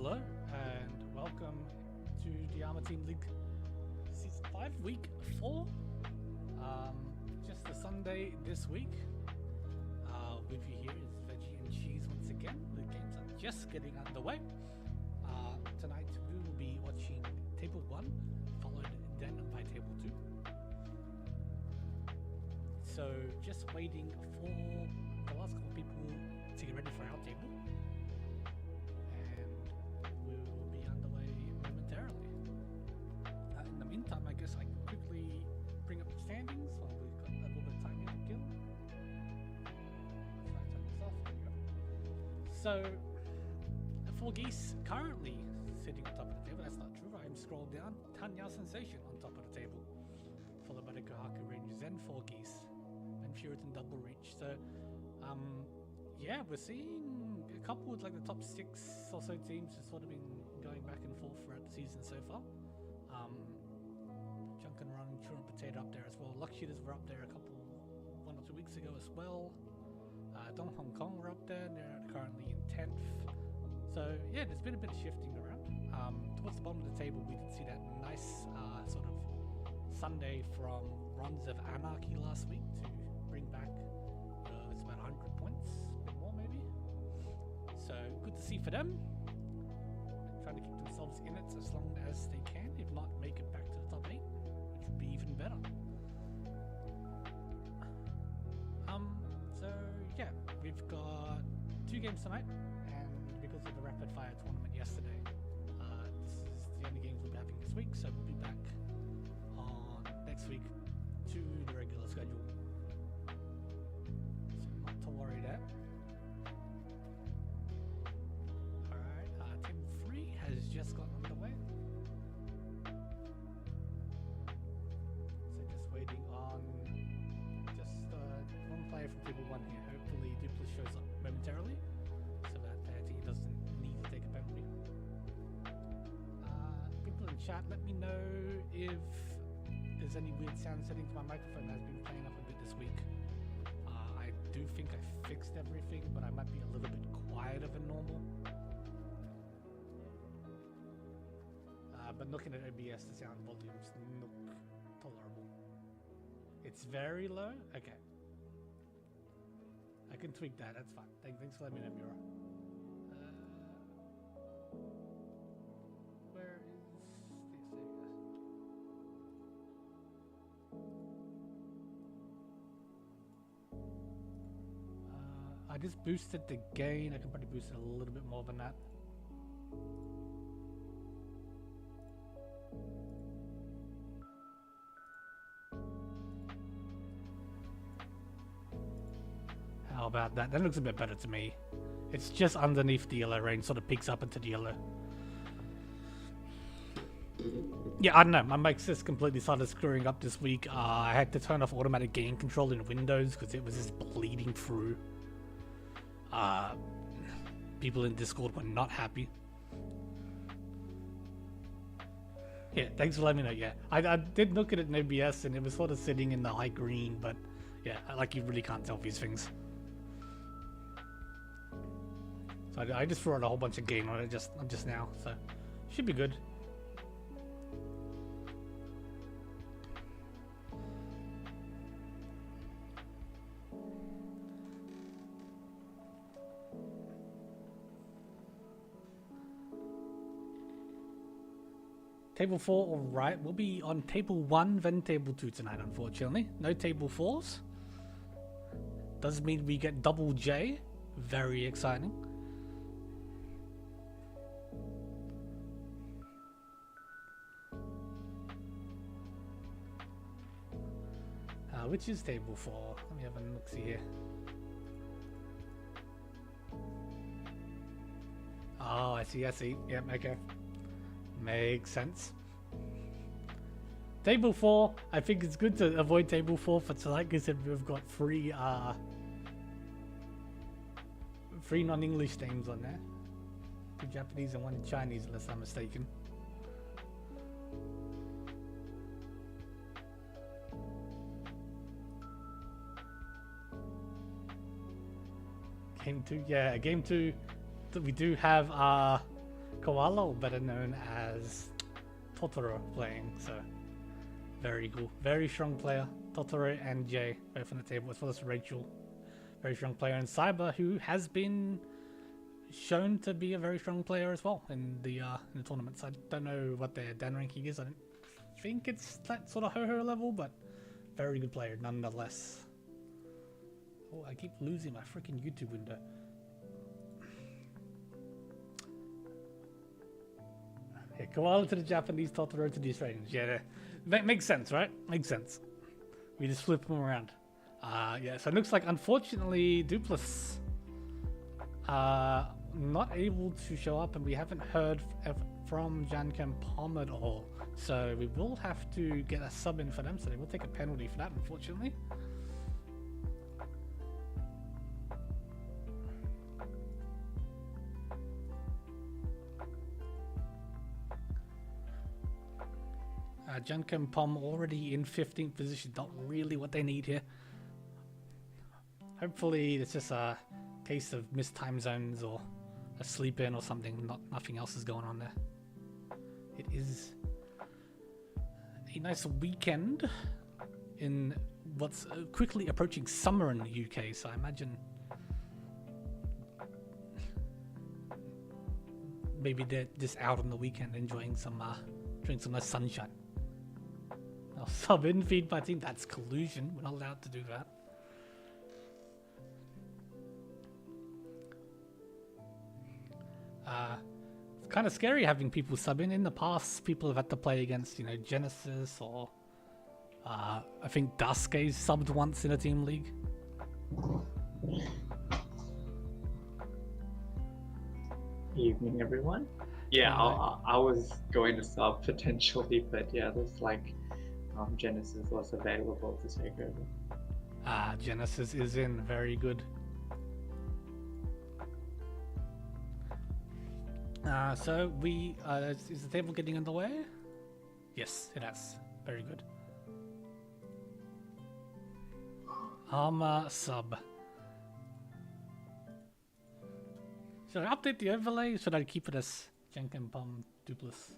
Hello and welcome to the ARMA Team League Season 5, Week 4. Just a Sunday this week. With you here is Veggie and Cheese once again. The games are just getting underway. Tonight we will be watching Table 1, followed then by Table 2. So just waiting for the last couple of people to get ready for our table. We will be underway momentarily. In the meantime, I guess I can quickly bring up the standings while we've got a little bit of time here to kill. Let's turn this off. There we go. So, the 4 geese currently sitting on top of the table. That's not true. I'm scrolled down. Tanya Sensation on top of the table, followed by the Kahaku Rangers and 4 geese, and Puritan Double Reach. So, yeah, we're seeing a couple with like the top 6 or so teams have sort of been going back and forth throughout the season so far. Junk and Run, True and Potato up there as well. Luck Shooters were up there 1 or 2 weeks ago as well. Dong Hong Kong were up there, and they're currently in 10th. So yeah, there's been a bit of shifting around. Towards the bottom of the table, we did see that nice sort of Sunday from Runs of Anarchy last week to bring back it's about 100 points, a bit more maybe. So good to see for them. Trying to keep themselves in it as long as they can, if not make it back to the top 8, which would be even better. So yeah, we've got 2 games tonight, and because of the rapid fire tournament yesterday, this is the only games we'll be having this week. So we'll be back on next week to the regular schedule. So not to worry there. Alright, Table 3 has just gotten underway. So just waiting on just one player from Table 1 here. Hopefully Duplis shows up momentarily, so that he doesn't need to take a penalty. People in chat, let me know if there's any weird sound setting to my microphone that has been playing up a bit this week. I do think I fixed everything, but I might be a little bit quieter than normal. But looking at OBS, the sound volumes look tolerable. It's very low? Okay. I can tweak that, that's fine. Thanks for letting me know, Mira. Where is this? There we go. I just boosted the gain. I can probably boost it a little bit more than that. How about that? That looks a bit better to me. It's just underneath the yellow range, sort of peaks up into the yellow. Yeah, I don't know. My mic just completely started screwing up this week. I had to turn off automatic gain control in Windows because it was just bleeding through. People in Discord were not happy. Yeah, thanks for letting me know. Yeah, I did look at it in OBS and it was sort of sitting in the high green, but yeah, like you really can't tell these things. So I just threw out a whole bunch of gain on it just now, so should be good. Table 4, alright. We'll be on Table 1, then Table 2 tonight, unfortunately. No Table 4s. Does mean we get double J. Very exciting. Which is Table 4? Let me have a look-see here. Oh, I see. Yep, okay. Makes sense. Table 4, I think it's good to avoid Table 4 for tonight because we've got 3 non-English names on there. 2 Japanese and 1 Chinese, unless I'm mistaken. Game 2, yeah, Game 2. We do have Koala, or better known as Totoro, playing. So very cool, very strong player. Totoro and Jay both on the table, as well as Rachel, very strong player, and Cyber, who has been shown to be a very strong player as well in the tournaments. I don't know what their Dan ranking is. I don't think it's that sort of ho-ho level, but very good player nonetheless. Oh, I keep losing my freaking YouTube window. Yeah, Koala to the Japanese, Totoro to the Australians. Yeah, that makes sense, right? Makes sense. We just flip them around. Yeah, so it looks like, unfortunately, Dupless not able to show up, and we haven't heard from Jankem Pom at all. So we will have to get a sub in for them, so they will take a penalty for that, unfortunately. Jankem Pom already in 15th position, not really what they need here. Hopefully it's just a case of missed time zones or a sleep in or something, nothing else is going on there. It is a nice weekend in what's quickly approaching summer in the UK, so I imagine maybe they're just out on the weekend enjoying some nice sunshine. Now, sub in feed by team, that's collusion. We're not allowed to do that. It's kind of scary having people sub in. In the past, people have had to play against, you know, Genesis or I think Duskay's subbed once in a team league. Evening, everyone. Yeah, I was going to sub potentially, but yeah, looks like Genesis was available to take over. Genesis is in. Very good. So we is the table getting underway? Yes, it has. Very good. ARMA sub. Should I update the overlay? Should I keep it as Jankem Pom Dupless?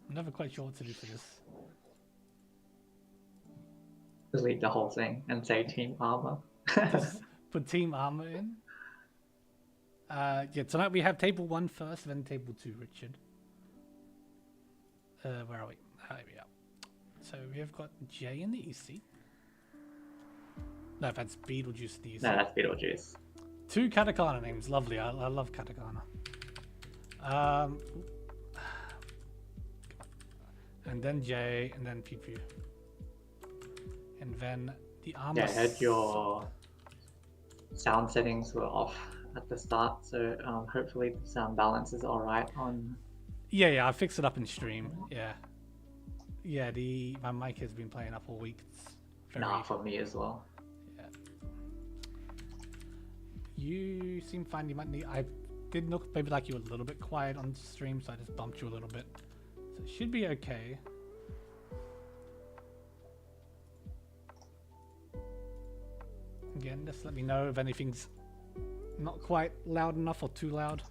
I'm never quite sure what to do for this. Delete the whole thing and say Team ARMA. Just put Team ARMA in. Yeah, tonight we have table 1 first, then table 2, Richard. Where are we? Here we are. So we have got Jay in the EC. No, that's Beetlejuice in the EC. No, that's Beetlejuice. 2 katakana names, lovely. I love katakana. And then Jay, and then Pew Pew. And then the ARMA. Yeah, I heard your sound settings were off at the start, so hopefully the sound balance is alright on. Yeah, I fixed it up in stream. Yeah, my mic has been playing up all week. It's very... for me as well. Yeah. You seem fine. You might need. I did look maybe like you were a little bit quiet on stream, so I just bumped you a little bit. So it should be okay. Again, just let me know if anything's not quite loud enough or too loud.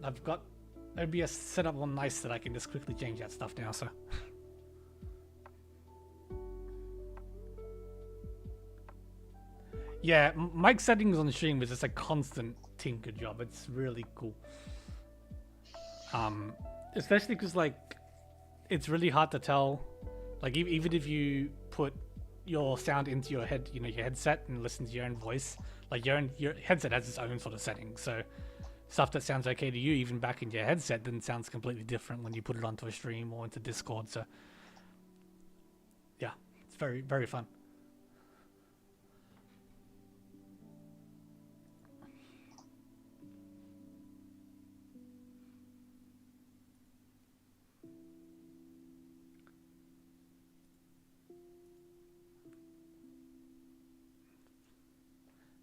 I've got OBS set up on nice that I can just quickly change that stuff now, so. Yeah, mic settings on the stream is just a constant tinker job. It's really cool. Especially because, like, it's really hard to tell. Like, even if you put your sound into your head, you know, your headset, and listen to your own voice, like your headset has its own sort of settings. So stuff that sounds okay to you, even back in your headset, then sounds completely different when you put it onto a stream or into Discord. So yeah, it's very, very fun.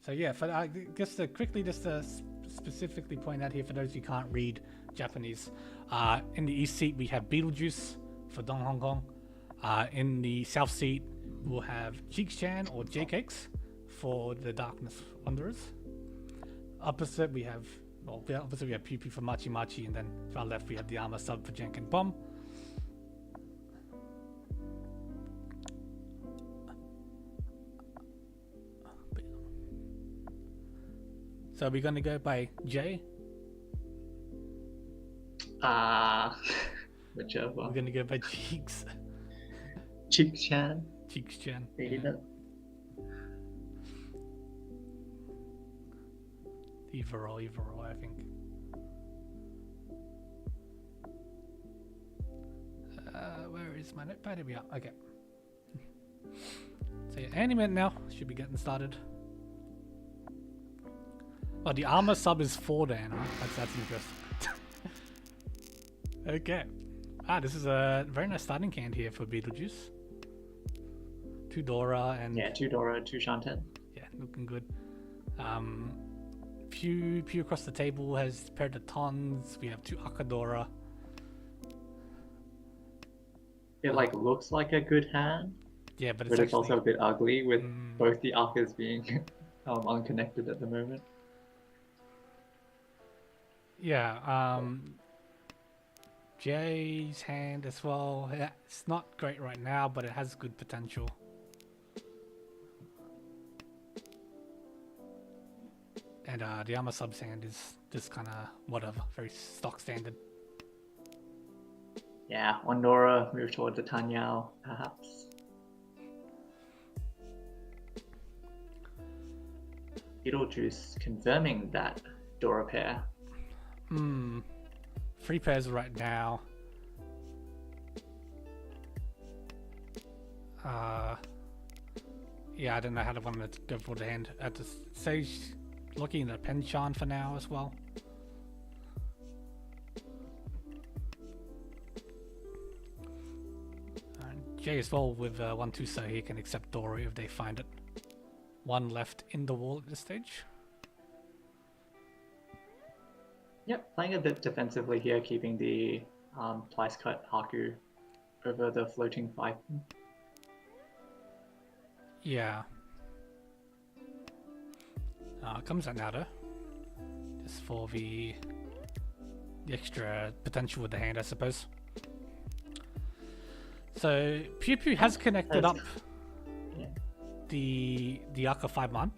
So yeah, for I guess quickly just to specifically point out here for those who can't read Japanese, in the east seat we have Beetlejuice for Dong Hong Kong. In the south seat we'll have Cheeks Chan or J-Cakes for the Darkness Wanderers. opposite we have, well, opposite we have Pew Pew for Machi Machi, and then to our left we have the ARMA sub for Jenkin Bomb. So we're gonna go by J. Whichever. We're gonna go by Cheeks. Cheeks-chan. Cheeks-chan. Yeah. Either or, I think. Where is my notepad? Here we are. Okay. So yeah, any minute now, should be getting started. Oh, the ARMA sub is 4 then, huh? That's interesting. Okay. This is a very nice starting hand here for Beetlejuice. 2 Dora and... Yeah, 2 Dora, 2 Shanten. Yeah, looking good. Pew across the table has paired the tons. We have 2 Akadora. It looks like a good hand. Yeah, but it's actually... also a bit ugly with both the Akas being unconnected at the moment. Yeah, Jay's hand as well. Yeah, it's not great right now, but it has good potential. And the ARMA sub's hand is just kind of whatever, very stock standard. Yeah, on Dora, move towards the Tanyao, perhaps. Beetlejuice confirming that Dora pair. 3 pairs right now. Yeah, I don't know how to want to go for the hand at this stage. Looking at Penchan for now as well. And Jay as well with 1-2, so he can accept Dora if they find it. 1 left in the wall at this stage. Yep, playing a bit defensively here, keeping the twice cut Haku over the floating 5. Yeah. Comes out now though. Just for the extra potential with the hand, I suppose. So Pew Pew has connected up the Aka 5-man.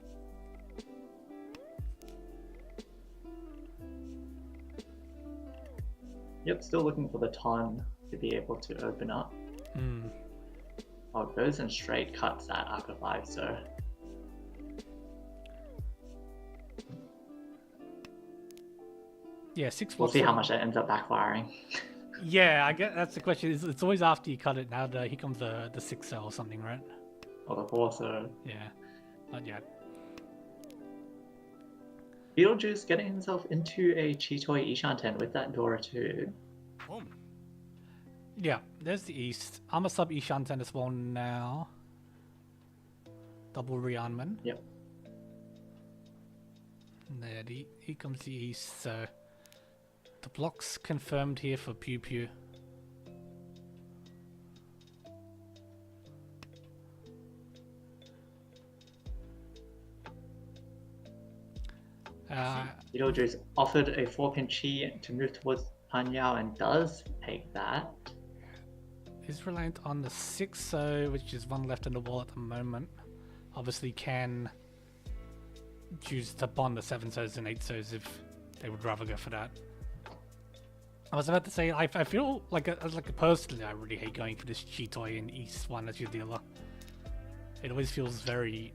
Yep, still looking for the ton to be able to open up. Oh, it goes and straight cuts that Aka 5, so... Yeah, 6. We'll see how much that ends up backfiring. Yeah, I guess that's the question. It's always after you cut it. Now here comes the 6 cell or something, right? Or the 4, so... Yeah, not yet. Beetlejuice getting himself into a Chitoi Ishanten with that Dora too. Yeah, there's the East. I'm a sub Ishanten as well now. Double Rianman. Yep. There, here comes the East, so... The block's confirmed here for Pew Pew. Beetlejuice offered a 4-pin Chi to move towards Panyao and does take that. Is reliant on the 6 so, which is 1 left in the wall at the moment. Obviously can choose to bond the 7 so's and 8 so's if they would rather go for that. I was about to say, I feel like personally, I really hate going for this Chitoi and East one as your dealer. It always feels very...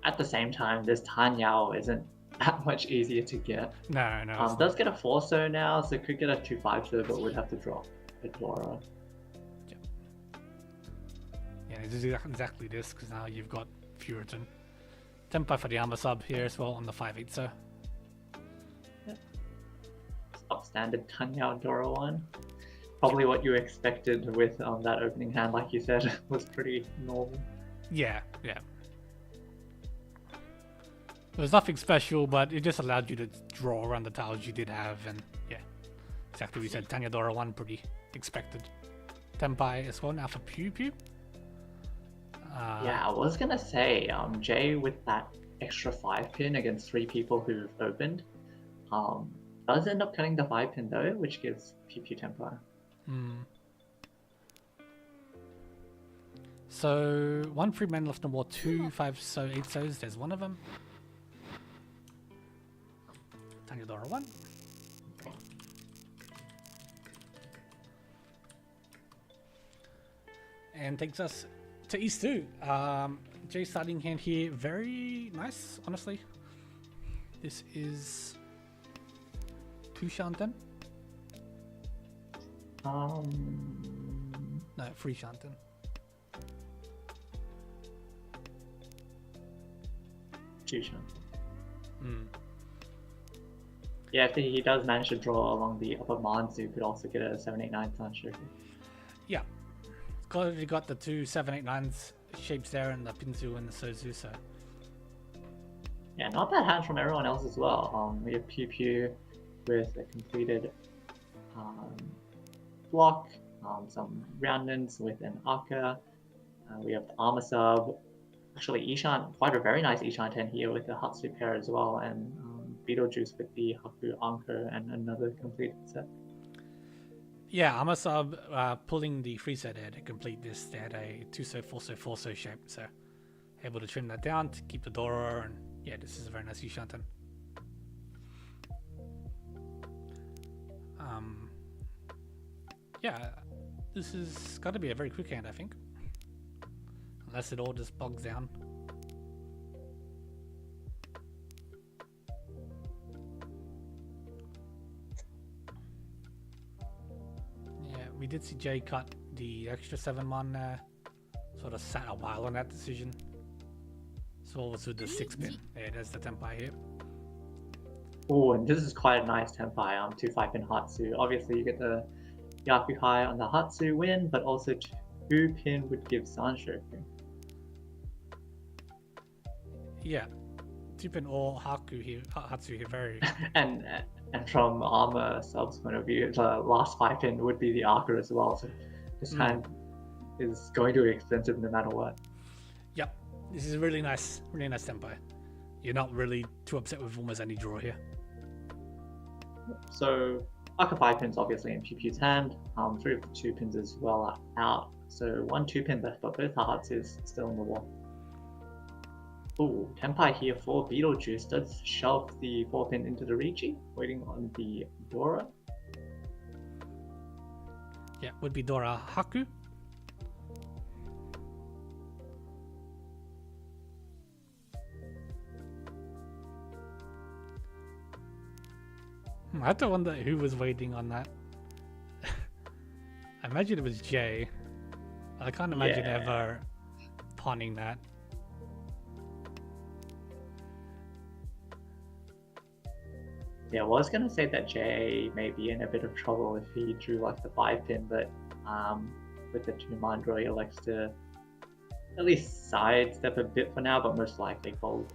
At the same time, this Tanyao isn't that much easier to get. No. Does get a 4-so now, so could get a 2-5-so, but would have to drop a Dora. Yeah, it's exactly this, because now you've got Puritan. Tempai for the ARMA sub here as well on the 5-8-so. Standard Tanyao Dora one. Probably what you expected with that opening hand, like you said, was pretty normal. Yeah. There was nothing special, but it just allowed you to draw around the tiles you did have, and yeah, exactly what we said. Tanya Dora 1, pretty expected. Tempai as well now for Pew Pew. Yeah, I was gonna say, Jay with that extra 5-pin against 3 people who've opened. Does end up cutting the 5-pin though, which gives PP tempo. So 1 free man left on the wall, 2 5 so 8 so's. There's one of them. Tangadora 1. And takes us to East 2. Jay's starting hand here, very nice, honestly. This is 2 Shantan. No, 3 Shantan. Yeah, if he does manage to draw along the upper Manzu, could also get a 789 Sanshoku. Yeah, because you got the 2 789s shapes there, and the Pinzu and the Sozu. So yeah, not bad hands from everyone else as well. We have Pew Pew with a completed block, some roundins with an Aka. We have the ARMA sub. Actually, Ishan, quite a very nice Ishan 10 here with the Hatsu pair as well, and Beetlejuice with the Haku Anko and another completed set. Yeah, ARMA sub pulling the free set there to complete this. They had a 2 so 4 so 4 so shape, so able to trim that down to keep the Dora, and yeah, this is a very nice Ishanten. Yeah, this has got to be a very quick hand, I think. Unless it all just bogs down. Yeah, we did see Jay cut the extra 7-1 sort of sat a while on that decision. So it was with the 6-pin. Yeah, there's the Tempai here. Oh, and this is quite a nice Tempai, 2 5-pin Hatsu. Obviously you get the Yakuhai on the Hatsu win, but also 2-pin would give Sanshoku. Yeah, 2-pin or Haku here, Hatsu here, very. and from ARMA sub's point of view, the last 5-pin would be the Arca as well. So this hand is going to be expensive no matter what. Yep, this is a really nice Tempai. You're not really too upset with almost any draw here. So Arca 5-pins obviously in Pew Pew's hand. 3 of the 2-pins as well are out. So 1 2-pin left, but both hearts is still in the wall. Ooh, Tempai here for Beetlejuice does shove the 4-pin into the Riichi, waiting on the Dora. Yeah, would be Dora Haku. I have to wonder who was waiting on that. I imagine it was Jay. I can't imagine ever pawning that. Yeah, I was gonna say that Jay may be in a bit of trouble if he drew like the 5-pin, but with the 2-man draw, he elects to at least sidestep a bit for now, but most likely fold.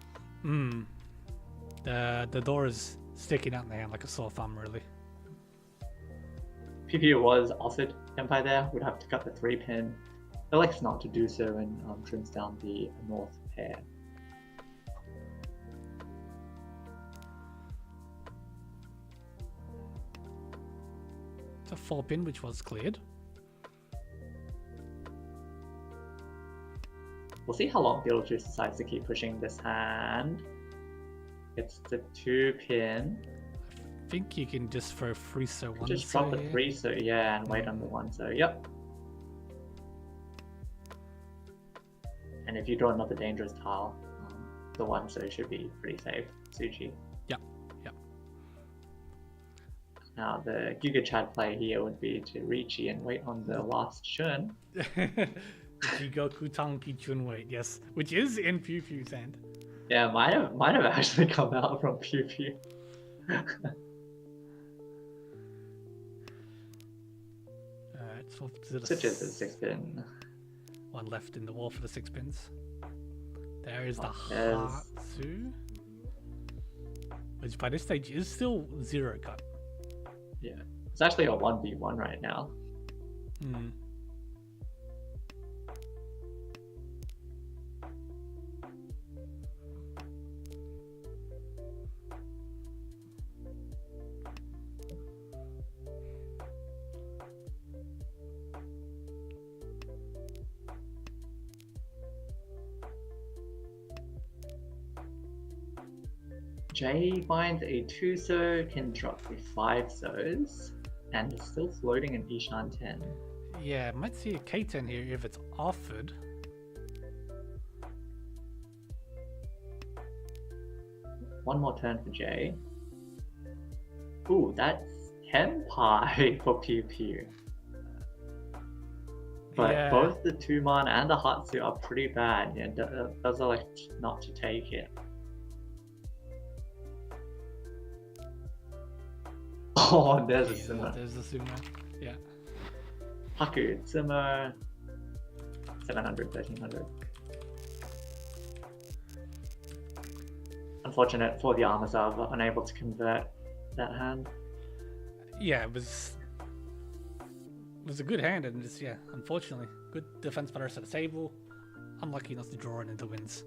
The door is sticking out in the hand like a sore thumb, really. PP was offered Tempai there, would have to cut the 3-pin, elects not to do so, and trims down the north pair. It's a 4-pin which was cleared. We'll see how long Beetlejuice decides to keep pushing this hand. It's the 2-pin. I think you can just throw 3 so 1 just so drop the here. 3 so yeah, and wait on the 1 so yep. And if you draw another dangerous tile, the 1 so should be pretty safe. Tsuchi. Yep. Now the Giga Chad play here would be to Riichi and wait on the last Shun. Jigoku Tanki Chunwei, yes, which is in Pew Pew's hand. Yeah, might have actually come out from Pew Pew. Swap to the Such as the 6-pin. 1 left in the wall for the 6-pins. There is the there's- Hatsu, which by this stage is still 0 cut. Yeah, it's actually a 1v1 right now. J finds a 2-so, can drop a 5-sos, and is still floating an Ishan 10. Yeah, might see a K10 here if it's offered. One more turn for J. Ooh, that's Tenpai for Pew Pew. But Yeah. both the 2-man and the Hatsu are pretty bad. Yeah, those are like not to take it. Oh, there's a sumo. There's a sumo. Yeah. Haku, sumo. 700, 1300. Unfortunate for the ARMA sub, unable to convert that hand. Yeah, it was a good hand, and just unfortunately, good defense by the rest of the table. Unlucky not to draw it into wins.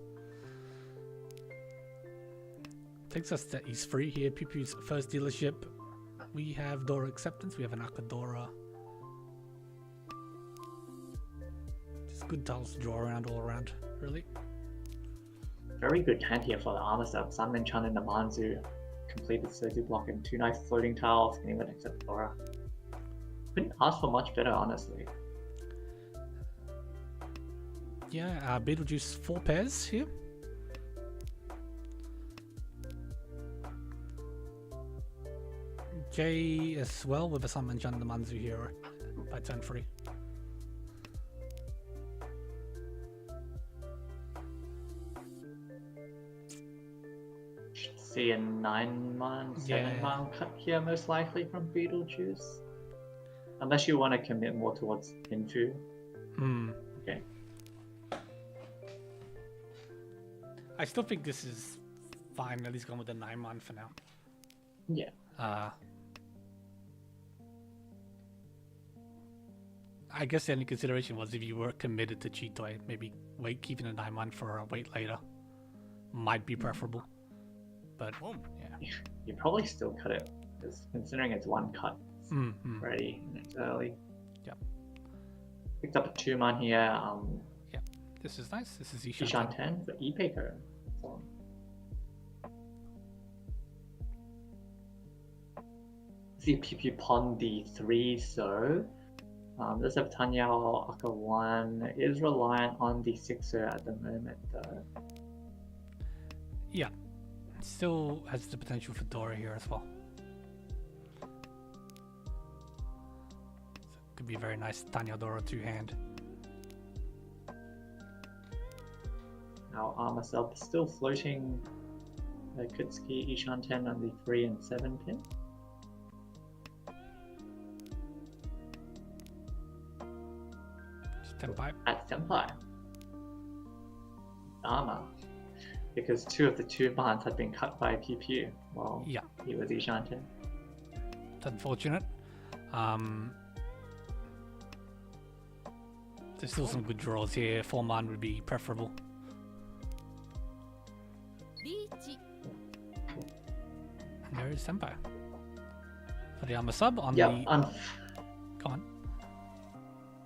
Takes us to East 3 here. Pew Pew's first dealership. We have Dora Acceptance. We have an Akadora. Just good tiles to draw around all around, really. Very good hand here for the ARMA sub. Sanmin Chan and Namanzu completed Sozu block and 2 nice floating tiles, can even accept Dora. Couldn't ask for much better, honestly. Yeah, Beetlejuice 4 pairs here. J as well with a Sanmin Chan and Namanzu here by turn 3. See a 9-man, 7-man cut here most likely from Beetlejuice. Unless you want to commit more towards Infu. Okay. I still think this is fine, at least going with the 9-man for now. Yeah. I guess the only consideration was if you were committed to Cheetoy, maybe keeping a 9-man for a wait later might be preferable. But yeah, You probably still cut it, because considering it's 1 cut, it's ready and it's early. Yep. Picked up a 2-man here. Yeah, this is nice. This is Ishan 10 for Ipeko. So, see PP Pond the 3-so. This of Tanya Aka 1 is reliant on the 6-so at the moment though. Yeah, still has the potential for Dora here as well. So could be a very nice Tanya Dora 2-hand. Now ARMA sub still floating Kutsuki Ishan 10 on the 3 and 7 pin. Senpai. At Senpai. ARMA. Because 2 of the 2 bands had been cut by PP while he was Ishan 10. It's unfortunate. There's still some good draws here. 4-man would be preferable. Riichi. And there is Senpai. For the ARMA sub on Go on.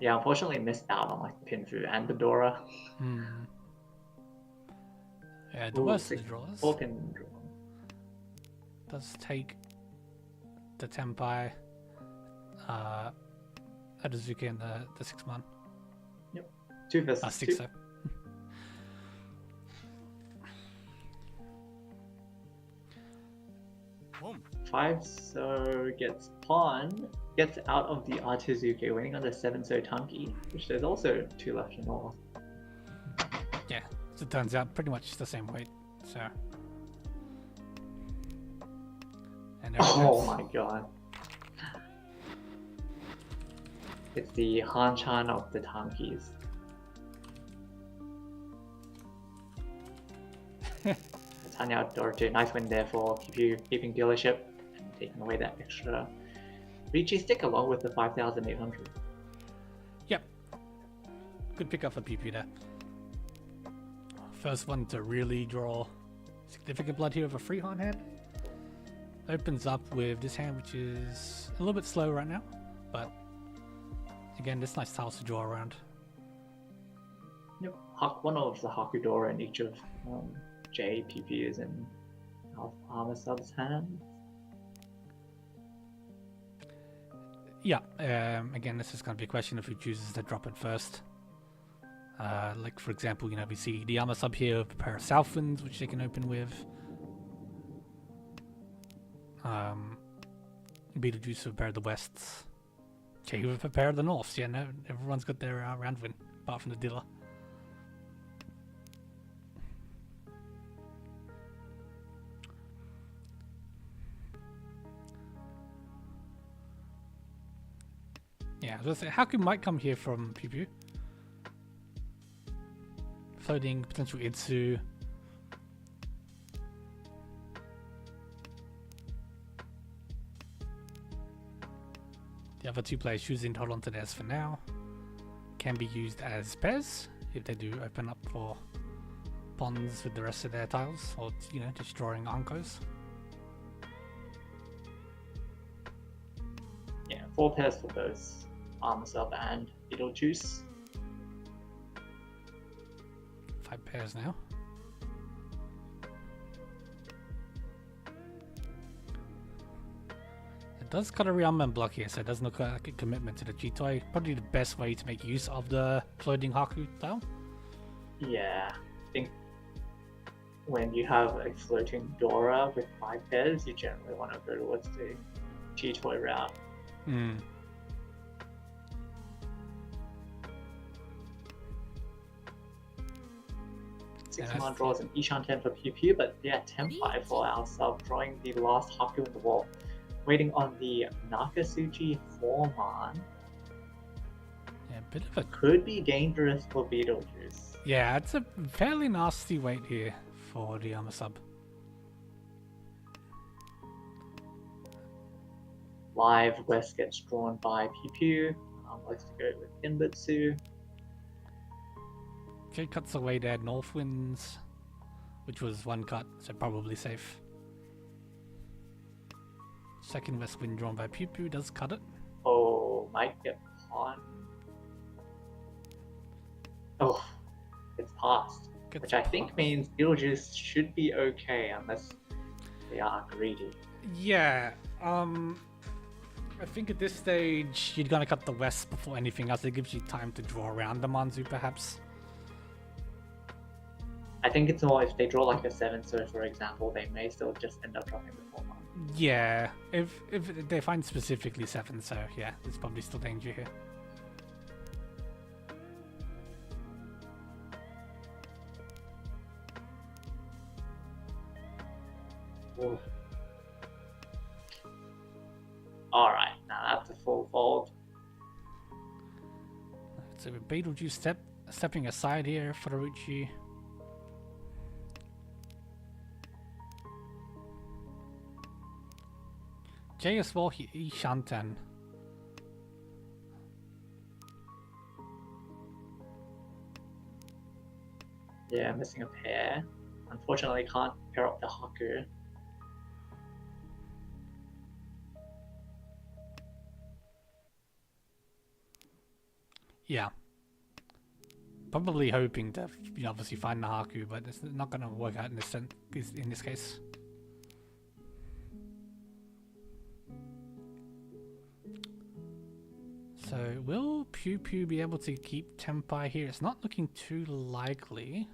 Yeah, unfortunately missed out on like Pinfu and the Dora. Yeah, the worst of the draws. 4-pin draw. Does take the Tenpai, Adazuki and the 6-man. Yep. 2 versus 6 2. so. 5-so gets pawn, gets out of the Artizuke, winning on the 7-so Tanki, which there's also 2 left in all. Yeah, as it turns out, pretty much the same weight. So, and there it goes. My god. It's the Hanchan of the Tankis. Tanya Dorje, nice win there for keeping dealership and taking away that extra Riichi stick along with the 5,800. Yep. Good pickup for PP there. First one to really draw significant blood here with a free hand hand. Opens up with this hand, which is a little bit slow right now, but again, this nice tiles to draw around. Yep, one of the Hakudora in each of J, PP is in of ARMA sub's hand. Yeah, again, this is going to be a question of who chooses to drop it first. Like, for example, you know, we see the ARMA sub here with a pair of Southwinds, which they can open with. Beetlejuice with a pair of the Wests. Jay with a pair of the Norths. Yeah, no, everyone's got their round win, apart from the dealer. Yeah, I was gonna say, Haku might come here from Pew Pew. Floating potential Itsu. The other two players choosing to hold on to theirs for now. Can be used as pairs if they do open up for ponds with the rest of their tiles, or, you know, just drawing Ankos. Yeah, 4 pairs for both ARMA sub and Beetlejuice. 5 pairs now. It does cut a rearmament block here, so it does look like a commitment to the G-Toy. Probably the best way to make use of the floating Haku tile. Yeah, I think when you have a floating Dora with 5 pairs, you generally want to go towards the G-Toy route. Hmm. 6-1 draws an Ishan 10 for Pew Pew, but yeah, Tenpai for our sub, drawing the last Haku in the wall. Waiting on the Nakasuchi 4-man. Yeah, a bit of a... Could be dangerous for Beetlejuice. Yeah, it's a fairly nasty wait here for the ARMA sub. Live West gets drawn by Pew Pew. Likes to go with Inbutsu. Okay, cuts away there, North wins, which was 1 cut, so probably safe. Second West win drawn by Pew Pew does cut it. Oh, might get pawn. Oh, it's passed. Gets Which I think means Beetlejuice should be okay unless they are greedy. Yeah, I think at this stage you're gonna cut the West before anything else. It gives you time to draw around the Manzu, perhaps. I think it's more if they draw like a 7, so for example, they may still just end up dropping the 4-man. Yeah, if they find specifically 7, so yeah, there's probably still danger here. Alright, now that's a full fold. So Beetlejuice stepping aside here for the Riichi. Jay as well, he Shantan. Yeah, missing a pair. Unfortunately, can't pair up the Haku. Yeah. Probably hoping to, you know, obviously find the Haku, but it's not going to work out in this case. So will Pew Pew be able to keep Tenpai here? It's not looking too likely.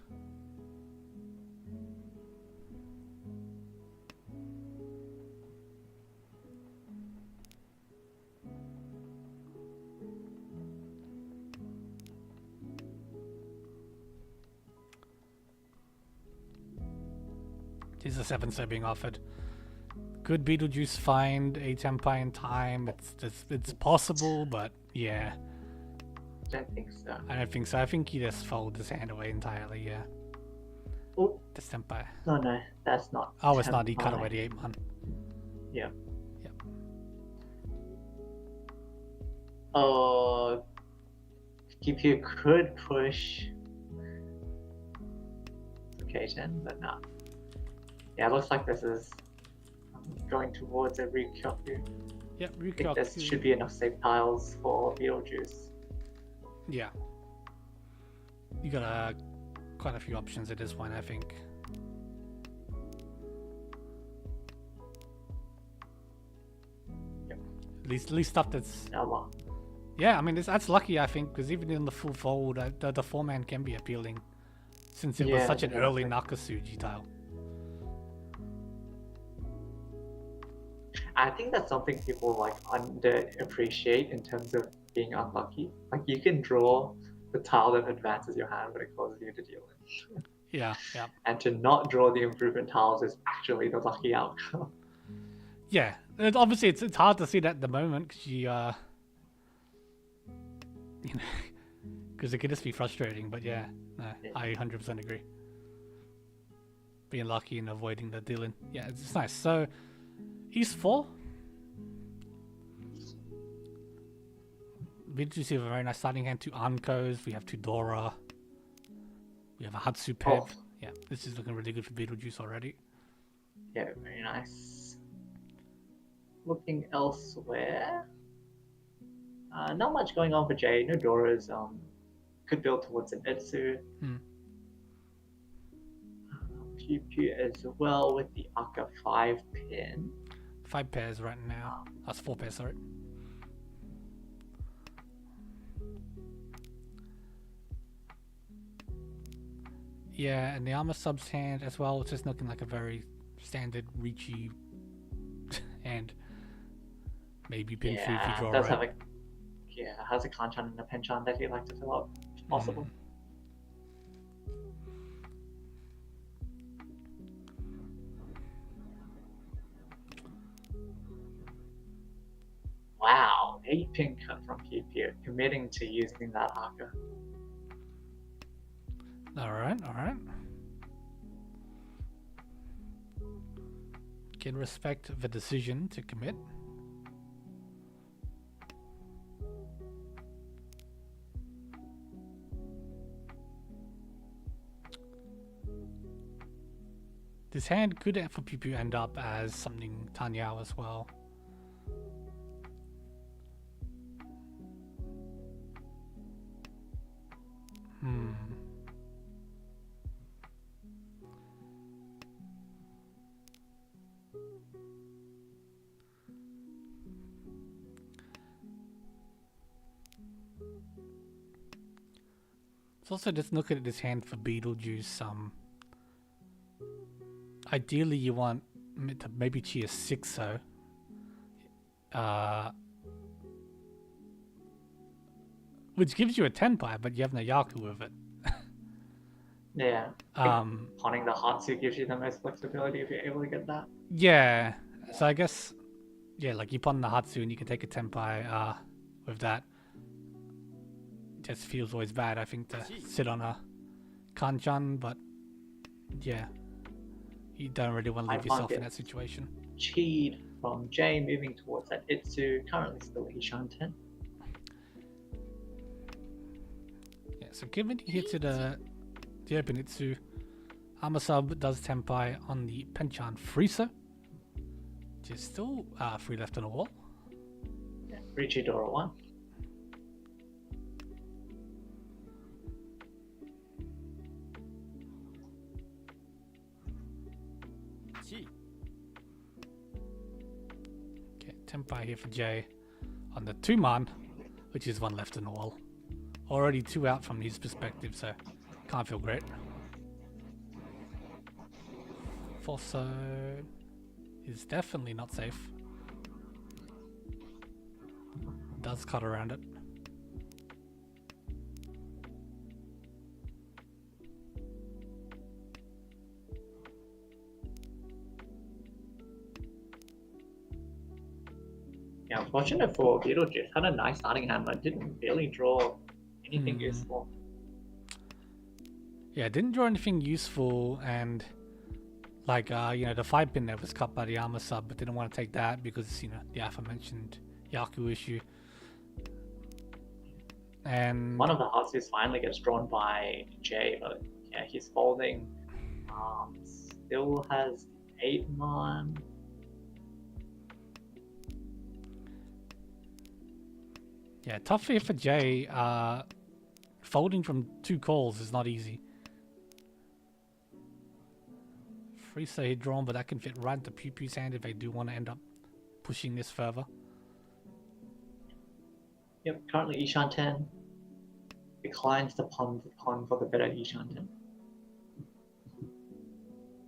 There's a 7 so being offered. Could Beetlejuice find a Tenpai in time? It's possible, but yeah. I don't think so. I don't think so. I think he just folded his hand away entirely, yeah. Oh, The Tenpai. no, that's not. Oh, it's not. He cut Tenpai. away the 8-man. Yeah. Yep. Oh, GPU could push. Okay, 10, but no. Yeah, it looks like this is going towards a Rikyoku. Yep, I think there should be enough safe tiles for Beetlejuice. Yeah. You got quite a few options at this point, I think. At least stuff that's... Yeah, I mean, that's lucky, I think, because even in the full fold, the 4-man can be appealing, since it was such an early Nakasuji tile. I think that's something people like underappreciate in terms of being unlucky. Like you can draw the tile that advances your hand, but it causes you to deal it. Yeah. And to not draw the improvement tiles is actually the lucky outcome. Yeah, obviously it's hard to see that at the moment because because it can just be frustrating. But yeah, no, I 100% agree. Being lucky and avoiding the dealing, yeah, it's nice. So East 4. Beetlejuice have a very nice starting hand. 2 Ankos. We have 2 Dora. We have a Hatsu Pep. Yeah, this is looking really good for Beetlejuice already. Yeah, very nice. Looking elsewhere. Not much going on for Jay. No Doras. Could build towards an Etsu. Pew Pew as well with the Aka 5-pin. 5 pairs right now. That's 4 pairs, sorry. Yeah, and the ARMA subs hand as well. It's just looking like a very standard Riichi hand. Maybe pin 3 if you draw does right. Has a Hanchan and a Penchan that he'd like to fill up if possible. Wow, 8-pin cut from Pew Pew, committing to using that Aka. Alright. Can respect the decision to commit. This hand could for Pew Pew end up as something Tanyao as well. Let's also just look at this hand for Beetlejuice. Ideally you want to maybe cheer 6 though. Which gives you a Tenpai, but you have no Yaku with it. Yeah. Pawning the Hatsu gives you the most flexibility if you're able to get that. Yeah. So I guess, yeah, like you pawn the Hatsu and you can take a Tenpai with that. Just feels always bad, I think, to sit on a Kanchan, but yeah, you don't really want to leave yourself in that situation. Cheed from Jay moving towards that Itsu, currently still Ishanten. Yeah, so given here to the open Itsu, ARMA sub does Tenpai on the Penchan Frieza, which is still 3 left on the wall. Yeah, Riichi Dora 1. Okay, Tenpai here for Jay on the 2-man, which is 1 left on the wall. Already 2 out from his perspective, so can't feel great. Fosso is definitely not safe. Does cut around it. Yeah, unfortunate for Beetlejuice. Had a nice starting hand, but didn't really draw anything useful. Yeah, didn't draw anything useful, and like the 5-pin there was cut by the ARMA sub, but didn't want to take that because the aforementioned Yaku issue. And one of the Hatsus finally gets drawn by Jay, but yeah, he's folding. Still has 8-man. Yeah, tough here for Jay. Folding from 2 calls is not easy. Frieza here drawn, but that can fit right into Pew Pew's hand if they do want to end up pushing this further. Yep, currently Ishan 10 declines to pawn for the better Ishan 10.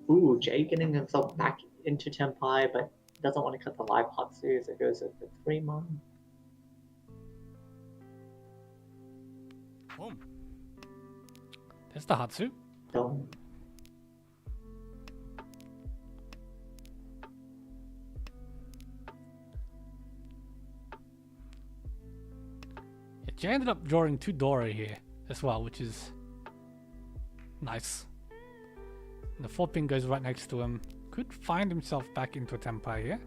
Ooh, Jay getting himself back into Tenpai, but doesn't want to cut the live Hatsu, so goes with the 3-mon. Boom. There's the Hatsu. Done. Yeah, Jay ended up drawing 2 Dora here as well, which is nice. And the 4-pin goes right next to him. Could find himself back into a Tenpai here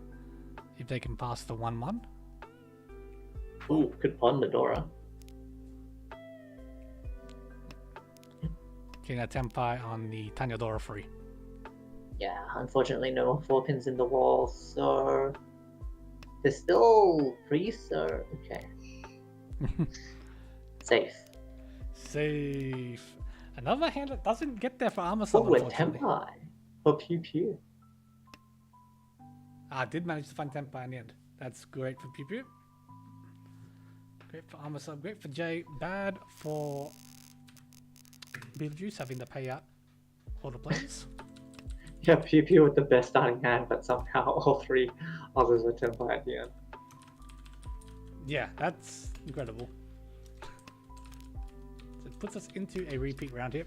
if they can pass the 1-1. Ooh, could pawn the Dora. Getting a Tenpai on the Tanya Dora free. Yeah, unfortunately no more 4-pins in the wall, so there's still 3, so okay. Safe. Safe. Another hand that doesn't get there for ARMA sub, Oh, a unfortunately. Tenpai for Pew Pew. I did manage to find Tenpai in the end. That's great for Pew Pew. Great for ARMA sub. Great for Jay. Bad for Beetlejuice having to pay out all the players. Yeah, Pew Pew with the best starting hand, but somehow all 3 others are Tenpai at the end. Yeah, that's incredible. So it puts us into a repeat round here.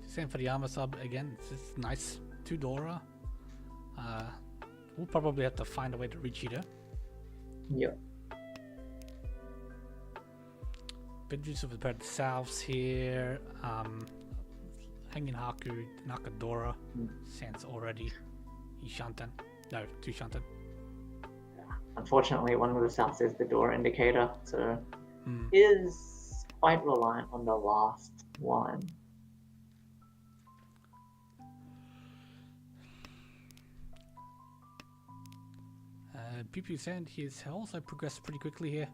Same for the ARMA sub again. It's just nice. 2 Dora. We'll probably have to find a way to Riichi there. Yep. Beetlejuice with a pair of Salves here. Hanging Haku, Nakadora. Sans already. Ishanten. No, 2 Shanten. Unfortunately, one of the Souths is the Dora indicator, so is quite reliant on the last one. Pew Pew Sand, he's also progressed pretty quickly here.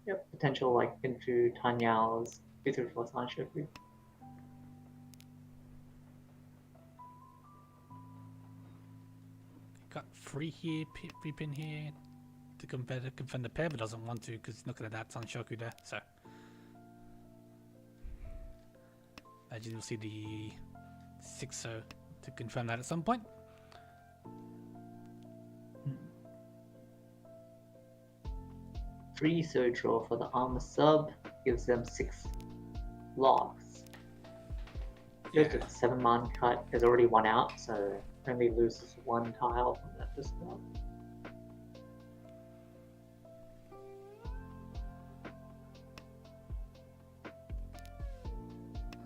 Yep, potential like into Tanyao's beautiful Sanshoku. Got free here, pre-pin here to confirm the pair, but doesn't want to because he's not going to that Sanshoku there. So imagine you'll see the 6-0 to confirm that at some point. Free so draw for the ARMA sub gives them 6 logs. Goes to the 7-man cut. There's already 1 out, so only loses 1 tile from that to start.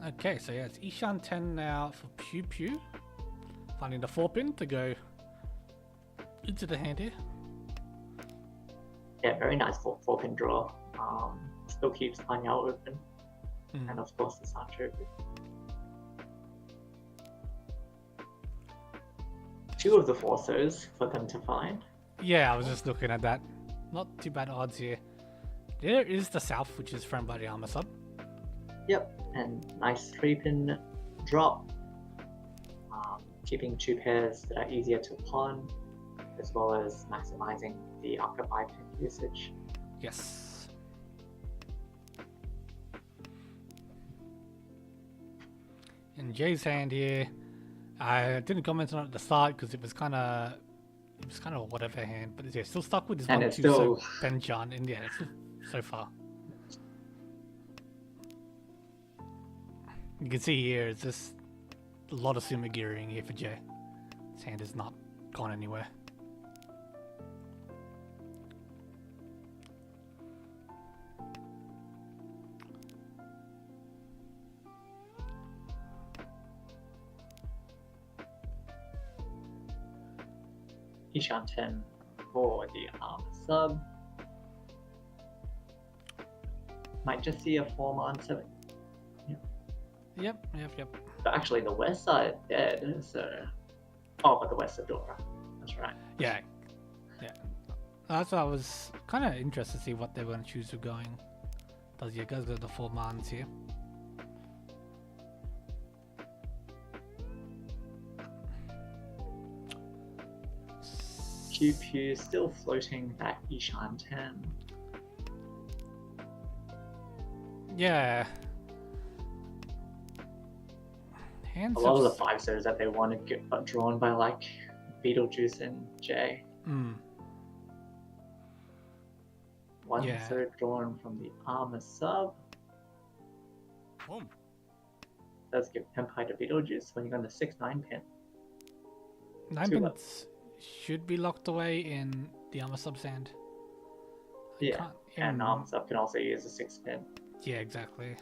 Okay, so yeah, it's Ishan 10 now for Pew Pew. Finding the 4-pin to go into the hand here. Yeah, very nice 4-pin draw. Still keeps Tanyao open. And of course the Sancho. 2 of the 4-sos for them to find. Yeah, I was just looking at that. Not too bad odds here. There is the South, which is framed by the ARMA sub. Yep, and nice 3-pin drop. Keeping 2 pairs that are easier to pawn, as well as maximizing the upper 5-pin usage. Yes. In Jay's hand here, I didn't comment on it at the start because it was kind of a whatever hand, but yeah, still stuck with this And 1-2 it's still... so Benchan, and yeah, it's so far. You can see here, it's just a lot of sumo gearing here for Jay. His hand is not gone anywhere. Ishan 10 for the ARMA sub. Might just see a 4-man 7. Yep. But actually the west side dead, so... Oh, but the west of Dora. That's right. Yeah. That's why I was kind of interested to see what they were going to choose for going. Does you guys go to the 4-mans here? Pew Pew still floating that Ishan 10. Yeah. A lot of the 5-stars that they want to get drawn by like Beetlejuice and Jay. One third drawn from the ARMA sub. Does give Penpai to Beetlejuice when you're on the 6-9 pin. 9 pins should be locked away in the ARMA sub sand. Yeah, and ARMA sub can also use a 6 pin. Yeah, exactly.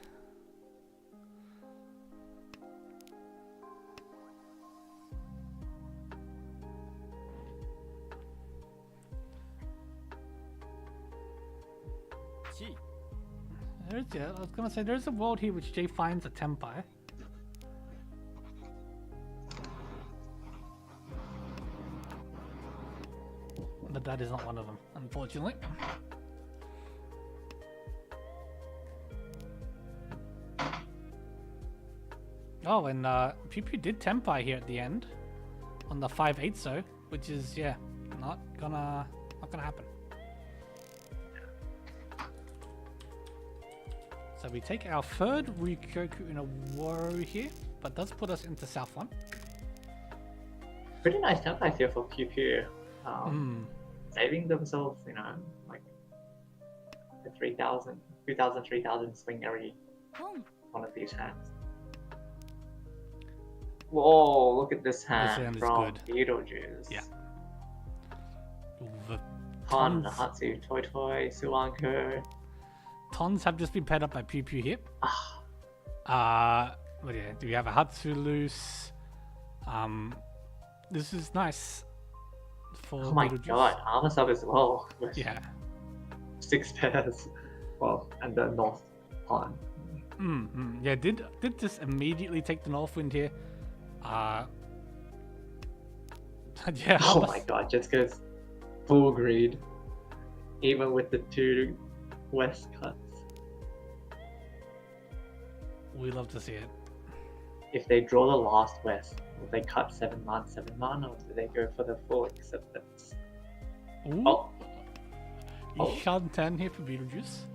I was gonna say there's a world here which Jay finds a Tenpai. But that is not one of them, unfortunately. Oh, and Pew Pew did Tenpai here at the end on the 5-8 so, which is not gonna happen. So we take our third Rikyoku in a row here, but does put us into South 1. Pretty nice Tenpai here for Pew Pew. Saving themselves, like the 3,000, 2,000, 3,000 swing every one of these hands. Whoa, look at this hand from Beetlejuice. Yeah. Han, Nahatsu, Toy Toy, Suanko. Tons have just been paired up by Pew Pew here. But yeah, do we have a Hatsu loose? This is nice for Oh my Beetlejuice. god, ARMA sub as well. Yeah. 6 pairs. Well, and the North Pond. Yeah, did just immediately take the North Wind here. Yeah. Oh my god, just goes full greed. Even with the 2 West cuts. We love to see it. If they draw the last West, will they cut 7 man, 7 man, or do they go for the full acceptance? Ooh. Ishan 10 here for Beetlejuice.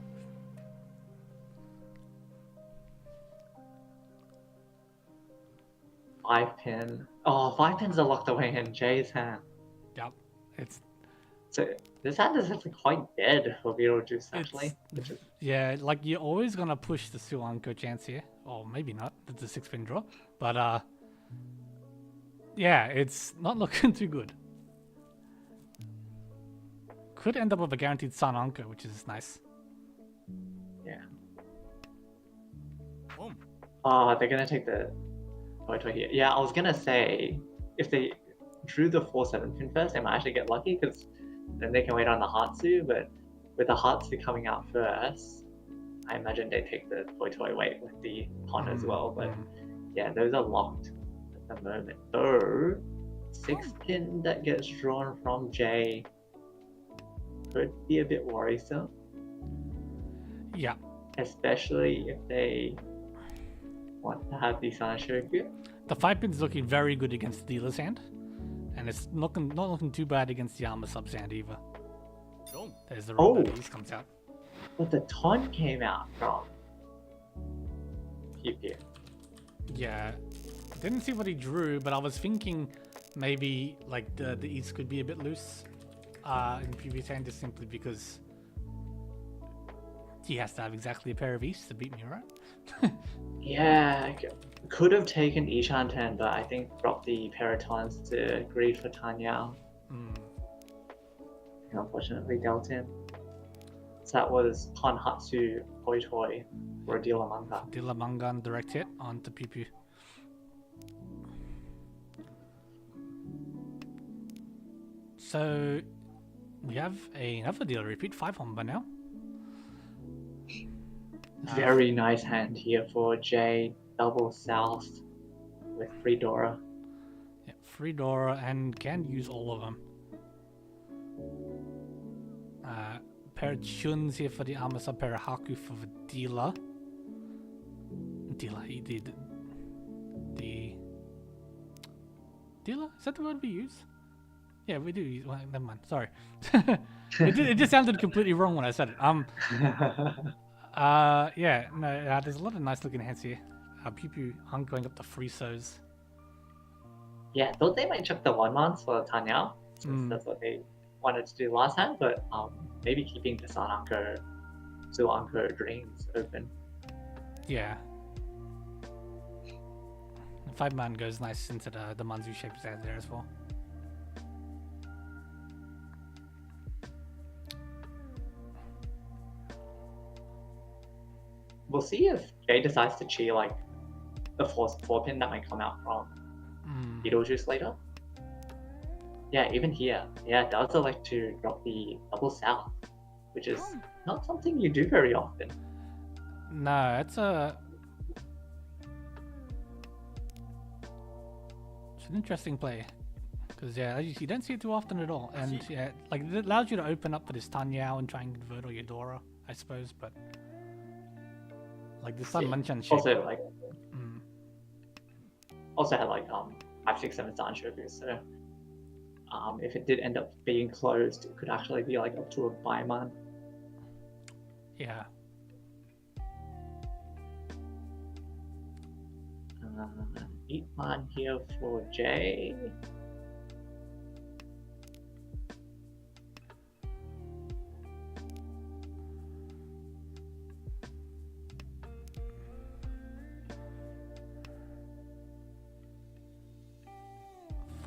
Five pin. Oh, 5 pins are locked away in Jay's hand. Yep. It's So this hand is actually quite dead for Beetlejuice actually. Yeah, like you're always gonna push the Suanko chance here. Or maybe not. It's a 6-pin draw. But yeah, it's not looking too good. Could end up with a guaranteed Sun Anko, which is nice. Yeah. Oh, they're gonna take the photo here. Yeah, I was gonna say if they drew the 4-7 pin first, they might actually get lucky because then they can wait on the Hatsu, but with the Hatsu coming out first, I imagine they take the Toy wait with the Pon as well. But yeah, those are locked at the moment. Though 6 pin that gets drawn from Jay could be a bit worrisome. Yeah. Especially if they want to have the Sanashoku. The 5-pin's looking very good against the dealer's hand. And it's not looking too bad against the ARMA sub sand either. There's the roll that just comes out. But the Ton came out from Pew Pew. Yeah. Didn't see what he drew, but I was thinking maybe like the East could be a bit loose in Pew Pew's hand, just simply because he has to have exactly a pair of East to beat me, right? Yeah, could have taken Ishan 10, but I think dropped the Paratons to greed for Tanya. Unfortunately dealt him. So that was Hanhatsu Toy for a dealer manga. Dealer manga and direct hit onto Pew Pew. So we have another dealer repeat, 5 on by now. Very nice hand here for Jay. Double South with free Dora. Yeah, free Dora and can use all of them. Pair of Chuns here for the ARMA sub, pair of Haku for the dealer. He did the dealer? Is that the word we use? Yeah, we do use. Well, never mind. Sorry. It just sounded completely wrong when I said it. Yeah, no, there's a lot of nice looking heads here. Pew Pew Hunk going up to free sows. Yeah, thought they might chuck the 1-mans for Tanya, since Mm. that's what they wanted to do last time, but maybe keeping the Sananko, Suanko drains open. Yeah. 5-man goes nice into the Manzu shapes there as well. We'll see if Jay decides to cheer like the 4-pin that might come out from Beetlejuice later. Yeah, even here, yeah, it does elect to drop the double south, which is not something you do very often. No, it's an interesting play. Because, yeah, you don't see it too often at all. And, yeah, like, it allows you to open up for this Tanyao and try and convert all your Dora, I suppose, but... Like, this Sun Manchan shape... Also, like... Also had, like, 5, 6, 7 Sanshoku, so... if it did end up being closed, it could actually be, like, up to a Baiman. Yeah. 8-man here for Jay.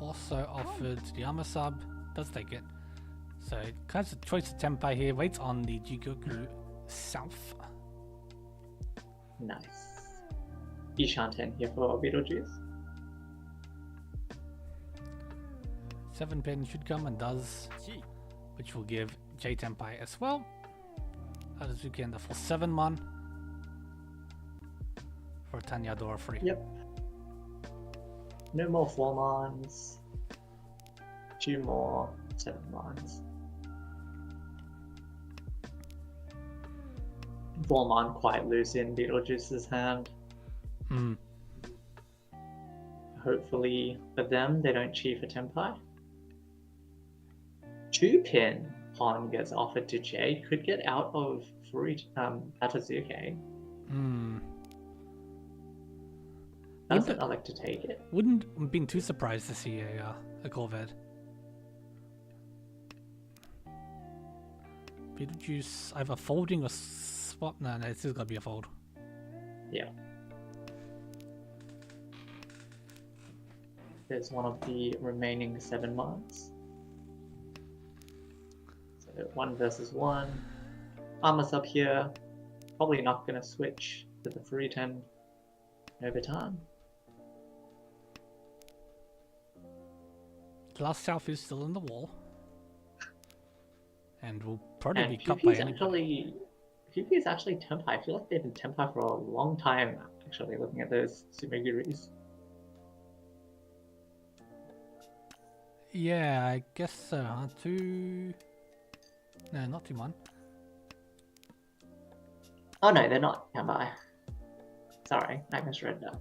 Also offered the ARMA sub, does take it. So it has a choice of Tenpai here, waits on the Jigoku South. Nice. Ishanten here for Beetlejuice. 7-pin should come and does, which will give J Tenpai as well. Azuki and the full 7-man for Tanya Dora free. Yep. No more 4-mans. 2 more 7-mans. 4-man quite loose in Beetlejuice's hand. Hopefully for them, they don't cheat for Tenpai. 2-pin pawn gets offered to Jay. Could get out of Atazuke. Doesn't elect to take it. Wouldn't have been too surprised to see a coveted. Beetlejuice either folding or swap. No, it's still gotta be a fold. Yeah. There's one of the remaining 7-mans. So 1 versus 1. Arma's up here. Probably not gonna switch to the free 10 over time. Last South is still in the wall. And will probably be cut by anybody. PP is actually Tenpai. I feel like they've been Tenpai for a long time, actually, looking at those Sumeguris. Yeah, I guess so, huh? 2... No, not 2-man. Oh no, they're not Tenpai. Sorry, I misread that.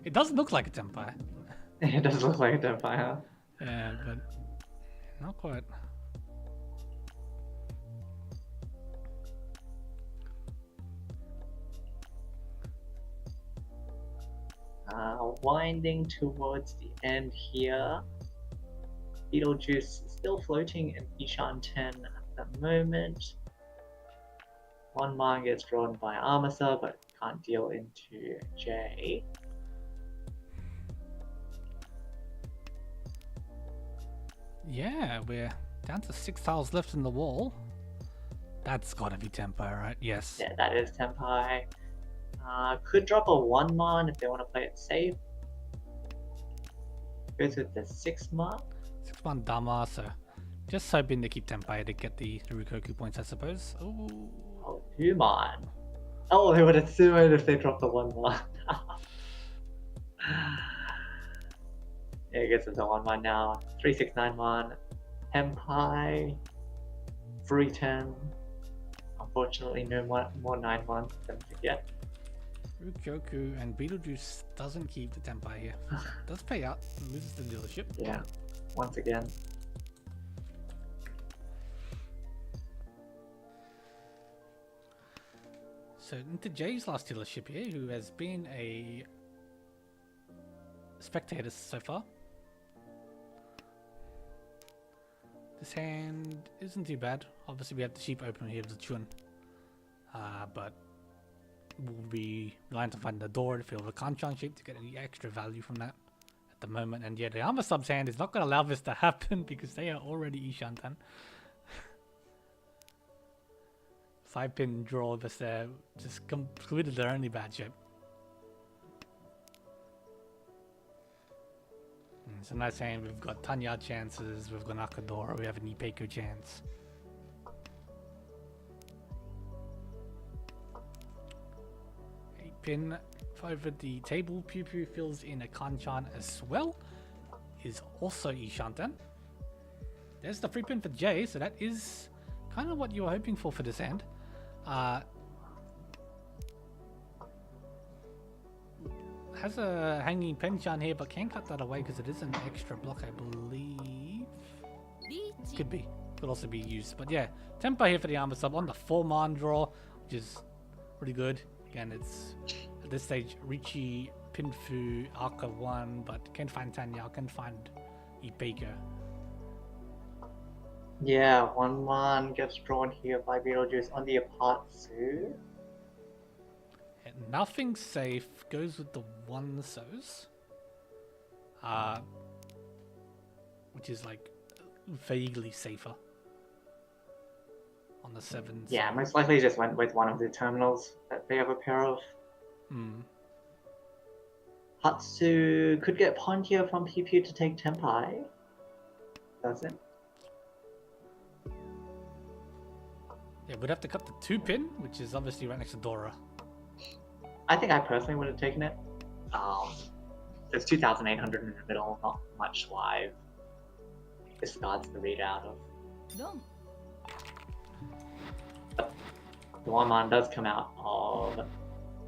It doesn't look like a Tenpai. It does look like a Tenpai, huh? Yeah, but not quite. Winding towards the end here. Beetlejuice still floating in Ishanten at the moment. 1-man gets drawn by Armasa, but can't deal into J. Yeah, we're down to 6 tiles left in the wall. That's gotta be Tenpai, right? Yes. Yeah, that is Tenpai. Could drop a 1-man if they want to play it safe. Goes with the 6-man. 6-man Dama, so just hoping to keep Tenpai to get the Rukoku points, I suppose. Ooh. Oh, 2-man. Oh, they would have sued if they dropped the 1-man. Yeah, it gets into 1-man now. 3-6-9-man. Tenpai. 3-10. Unfortunately, no more 9-man for them to get. Rukyoku and Beetlejuice doesn't keep the Tenpai here. Does pay out, loses the dealership. Yeah, once again. So into Jay's last dealership here, who has been a spectator so far. This hand isn't too bad. Obviously we have the cheap opener here of the Chun. But we'll be relying to find the door to fill the Kanchan shape to get any extra value from that at the moment. And yeah, the ARMA subs hand is not going to allow this to happen because they are already Ishantan. 5-pin draw this there just completed their only bad shape. It's a nice hand. We've got Tanya chances, we've got Nakadora, we have an Ipeiko chance. Pin over the table. Pew Pew fills in a Kanchan as well. Is also Ishantan. There's the free pin for Jay, so that is kind of what you were hoping for this hand. Has a hanging Penchan here, but can't cut that away because it is an extra block, I believe. Could be. Could also be used. But yeah, Tempo here for the ARMA sub on the 4-man draw, which is pretty good. Again, it's at this stage Riichi, Pinfu, Aka 1, but can't find Tanya, can't find Ipeiko. Yeah, 1-1 gets drawn here by Beetlejuice on the Apatsu. And nothing safe, goes with the 1-sos. Which is like vaguely safer. On the 7s. Yeah, most likely just went with one of the terminals that they have a pair of. Hatsu could get pawned here from PP to take Tenpai. Doesn't. Yeah, we'd have to cut the 2-pin, which is obviously right next to Dora. I think I personally would have taken it. There's 2,800 in the middle, not much live. Discards the readout of. No. The 1-man does come out of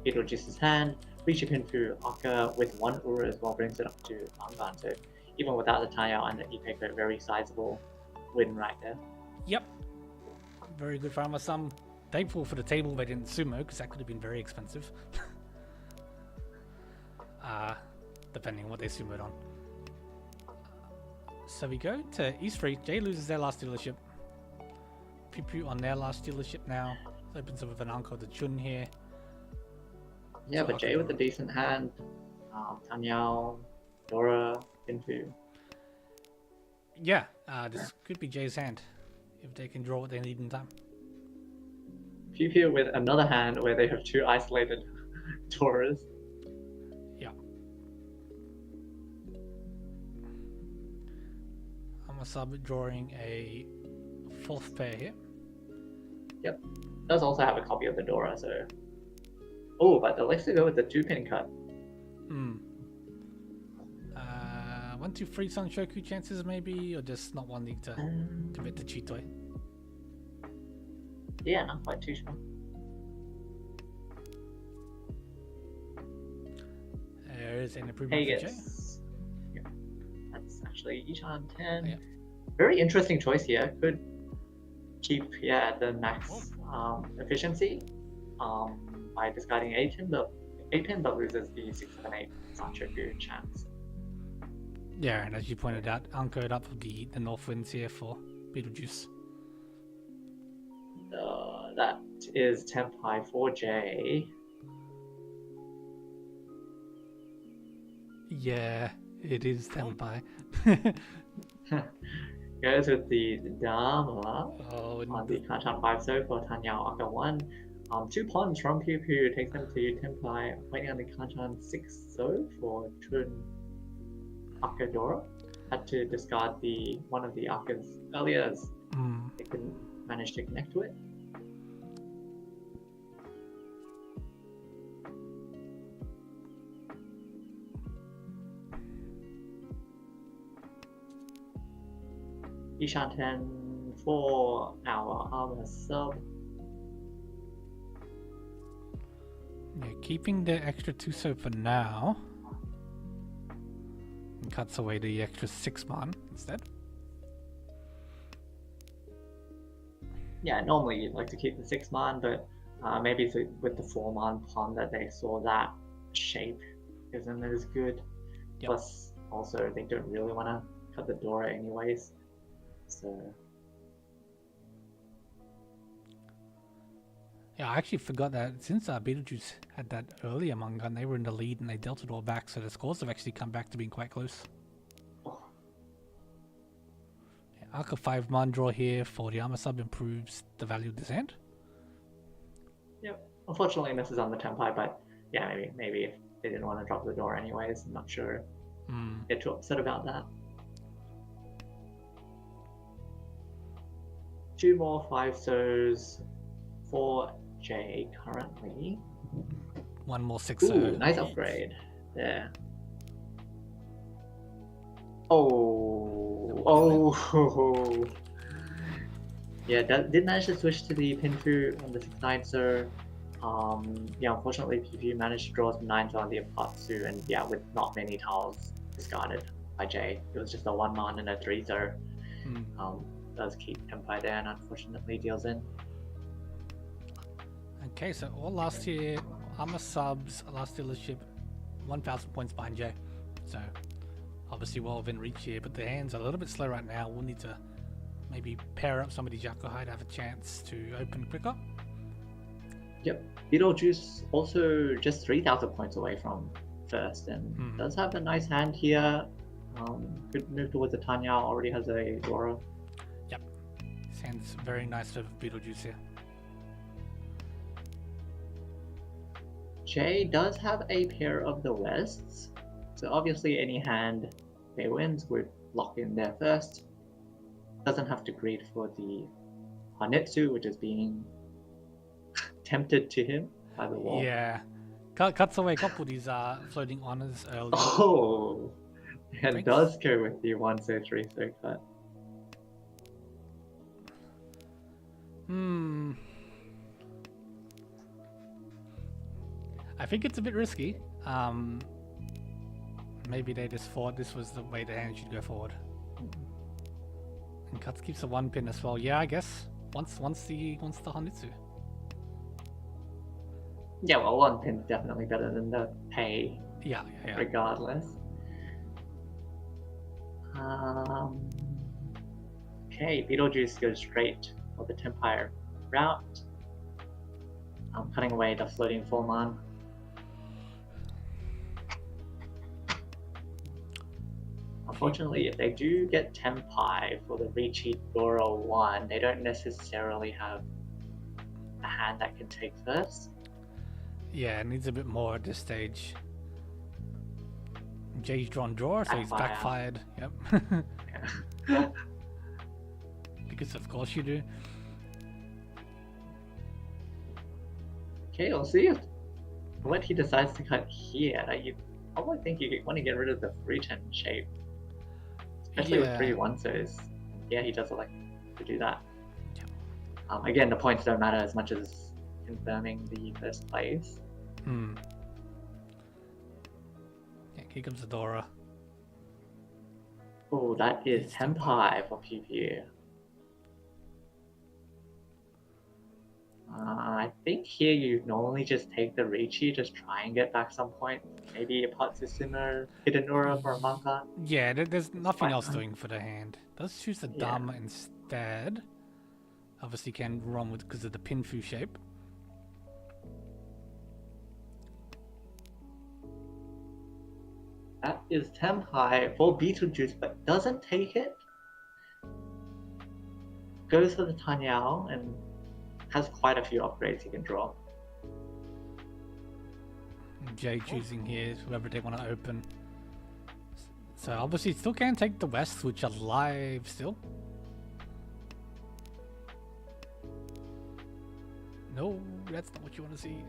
Beetlejuice's hand. Riichi Pinfu Aka with 1 Ura as well brings it up to Angan. So even without the Tanya and the Ipeiko, very sizable win right there. Yep. Very good for Amasam. Thankful for the table they didn't sumo, because that could have been very expensive. Depending on what they sumoed on. So we go to East Free. Jay loses their last dealership. Pipu on their last dealership now. Opens up with an Anko to Chun here. Yeah, So but Jay with a decent hand. Tanya, Dora, Pinfu. Yeah, this could be Jay's hand. If they can draw what they need in time. PP with another hand where they have 2 isolated Doras. Yeah. I'm a sub drawing a 4th pair here. Yep. Does also have a copy of the Dora, so. Oh, but let's go with the 2-pin cut. 1, 2, 3 Sun Shoku chances maybe, or just not wanting to commit to Chitoi. Yeah, not quite too sure. There is an improvement for Jay. Yeah. That's actually Ishan 10. Yeah. Very interesting choice here. Could keep the max efficiency by discarding 8-pin, but loses the 6, 7, 8 Sanchoku chance. Yeah, and as you pointed out, anchored up of the North Winds here for Beetlejuice. That is Tenpai for J. Yeah, it is Tenpai. Goes with the Dharma Oh, on the Kanchan 5 so for Tanya Aka 1. 2 pawns from Pew Pew takes them to Tenpai, waiting on the Kanchan 6 so for Chun Aka Dora. Had to discard one of the Akas earlier as they couldn't manage to connect to it. Ishan 10 for our ARMA sub. Yeah, keeping the extra 2 so for now. And cuts away the extra 6 man instead. Yeah, normally you'd like to keep the 6 man, but maybe it's with the 4 man pawn that they saw that shape isn't as good. Yep. Plus, also they don't really want to cut the Dora anyways. So Yeah, I actually forgot that since Beetlejuice had that earlier Among Gun, they were in the lead and they dealt it all back, so the scores have actually come back to being quite close. oh, Yeah, Arc of 5 man draw here for the ARMA sub improves the value of this hand. yep. Unfortunately, misses on the Tempai, but yeah, maybe if they didn't want to drop the door anyways, I'm not sure. Get too upset about that. 2 more 5 so's for J currently. 1 more 6 Ooh, nice upgrade there. Oh. Yeah, did manage to switch to the Pinfu on the 6-9, so yeah, unfortunately PP managed to draw some 9s on the Apatsu, and yeah, with not many tiles discarded by J. It was just a 1 man and a 3, so does keep Empire there and unfortunately deals in. Okay, so all last year, ARMA subs, last dealership, 1,000 points behind J. So obviously well within reach here, but the hand's a little bit slow right now. We'll need to maybe pair up some of these Yakuhai to have a chance to open quicker. Yep, Beetlejuice also just 3,000 points away from first and does have a nice hand here. Good move towards the Tanya, already has a Dora. Yep, this hand's very nice for Beetlejuice here. J does have a pair of the Wests, so obviously any hand they wins would lock in there first. Doesn't have to greed for the Hanitsu, which is being tempted to him by the wall. Yeah, cuts away a couple of these floating honors early. Oh, and Thanks. does go with the 1 so 3 so cut. I think it's a bit risky. Maybe they just thought this was the way the hand should go forward. And Cuts keeps a 1 pin as well. Yeah, I guess once the Hanitsu. Yeah, well, 1 pin's definitely better than the pay. Yeah. Regardless. Okay, Beetlejuice goes straight for the Tempire route. Cutting away the floating 4 man. Unfortunately, if they do get Tempai for the Riichi Dora 1, they don't necessarily have a hand that can take first. Yeah, it needs a bit more at this stage. Jay's drawn draw, so he's backfired. Yep. Yeah. Because of course you do. Okay, we'll see what he decides to cut here. You probably think you want to get rid of the 310 shape. Especially with 3 1-sos. Yeah, he does elect to do that. Yep. Again, the points don't matter as much as confirming the first place. Yeah, here comes the Dora. Oh, that is Tempai for PP. I think here you normally just take the Riichi, just try and get back some point. Maybe a Patsusuno, Hidanura for a manga. Yeah, there's nothing else doing for the hand. Does choose the Dharma instead. Obviously can run with because of the Pinfu shape. That is Tempai for Beetlejuice, but doesn't take it. Goes for the Tanyao and has quite a few upgrades he can draw. Jay choosing here whoever they want to open. So obviously still can take the West, which are live still. No, that's not what you want to see.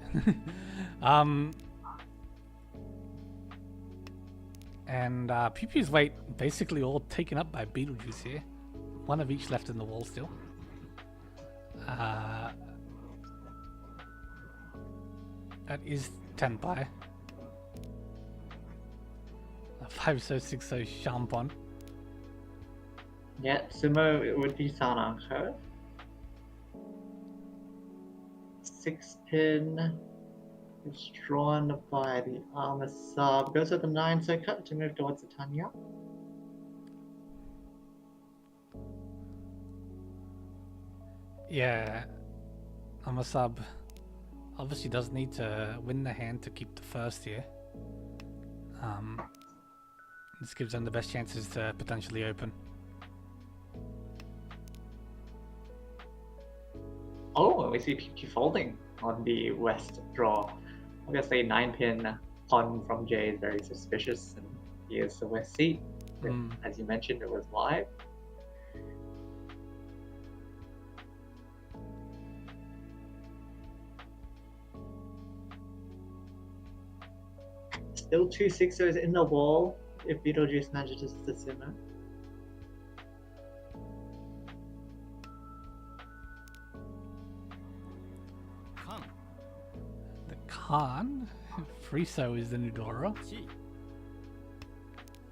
And Pew-Pew's weight basically all taken up by Beetlejuice here. 1 of each left in the wall still. That is Tenpai. 5060 Shampon. Yeah, sumo it would be Sananko. 6-pin is drawn by the ARMA sub. Goes with the 9 so cut to move towards the Tanya. Yeah, I'm a sub. Obviously does need to win the hand to keep the first here. This gives them the best chances to potentially open. Oh, we see PP folding on the west draw. Obviously 9-pin pawn from Jay is very suspicious, and here's the west seat. As you mentioned, it was live. Still 2 6-0s in the wall if Beetlejuice manages to sumo. The Khan. Friso is the new Dora.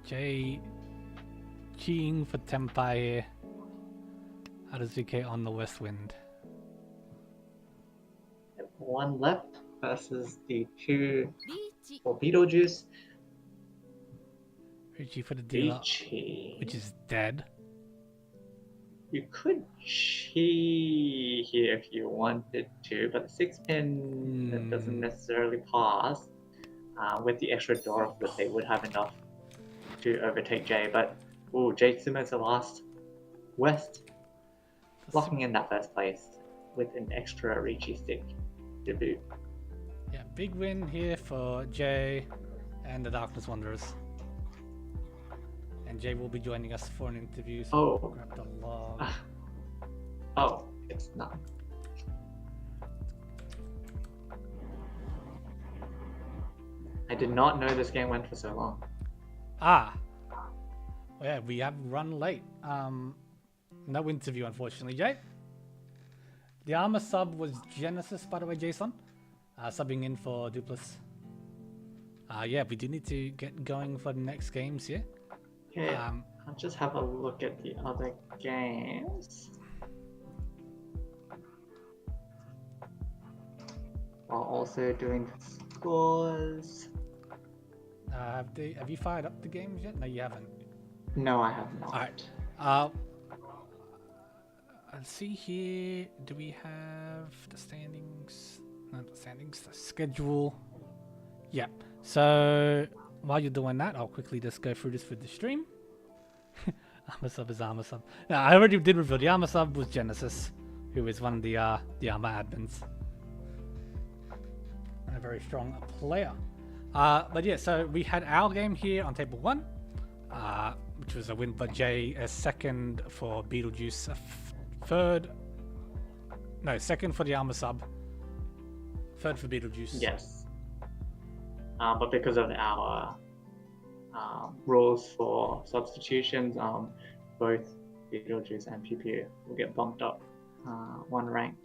Jay cheating for Tenpai here. How does VK on the west wind? One left versus the 2 for Beetlejuice. Riichi for the dealer, Riichi. which is dead. You could cheat here if you wanted to, but the 6-pin that doesn't necessarily pass. With the extra Dora, that they would have enough to overtake Jay, but Jay sumos the last west, locking in that first place with an extra Riichi stick debut. Yeah, big win here for Jay and the Darkness Wanderers. And Jay will be joining us for an interview. So we'll grab the log. Oh, it's not. I did not know this game went for so long. Well, yeah, we have run late. No interview, unfortunately, Jay. The ARMA sub was Genesis, by the way, Jason. Subbing in for Duplis. Yeah, we do need to get going for the next games here. Okay, I'll just have a look at the other games. While also doing the scores. Have you fired up the games yet? No, you haven't. No, I have not. Alright. Let's see here. Do we have the standings? Not the standings, the schedule. Yep. So while you're doing that, I'll quickly just go through this for the stream. ARMA sub is ARMA sub. Now, I already did reveal the ARMA sub was Genesis, who is one of the ARMA admins. And a very strong player. But yeah, so we had our game here on table 1, which was a win for Jay, a second for Beetlejuice, second for the ARMA sub, third for Beetlejuice. Yes. But because of our rules for substitutions, both Beetlejuice and PP will get bumped up 1 rank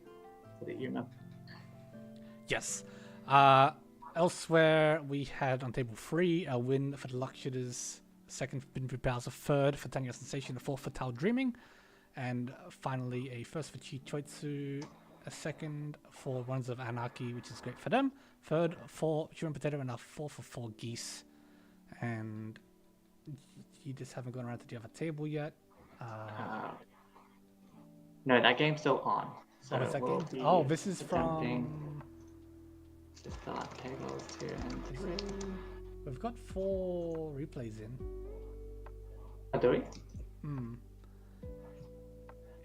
for the UMA. Yes. Elsewhere, we had on table 3 a win for the Luxuries, second for Binfree Powers, a third for Tanya Sensation, a fourth for Tao Dreaming, and finally a first for Chi Choitsu, a second for Runs of Anarchy, which is great for them, third for Human Potato, and a fourth for 4 Geese. And you just haven't gone around to the other table yet. No, that game's still on. So is that game? This is from... to start tables 2 and 3. We've got 4 replays in. Oh, do we?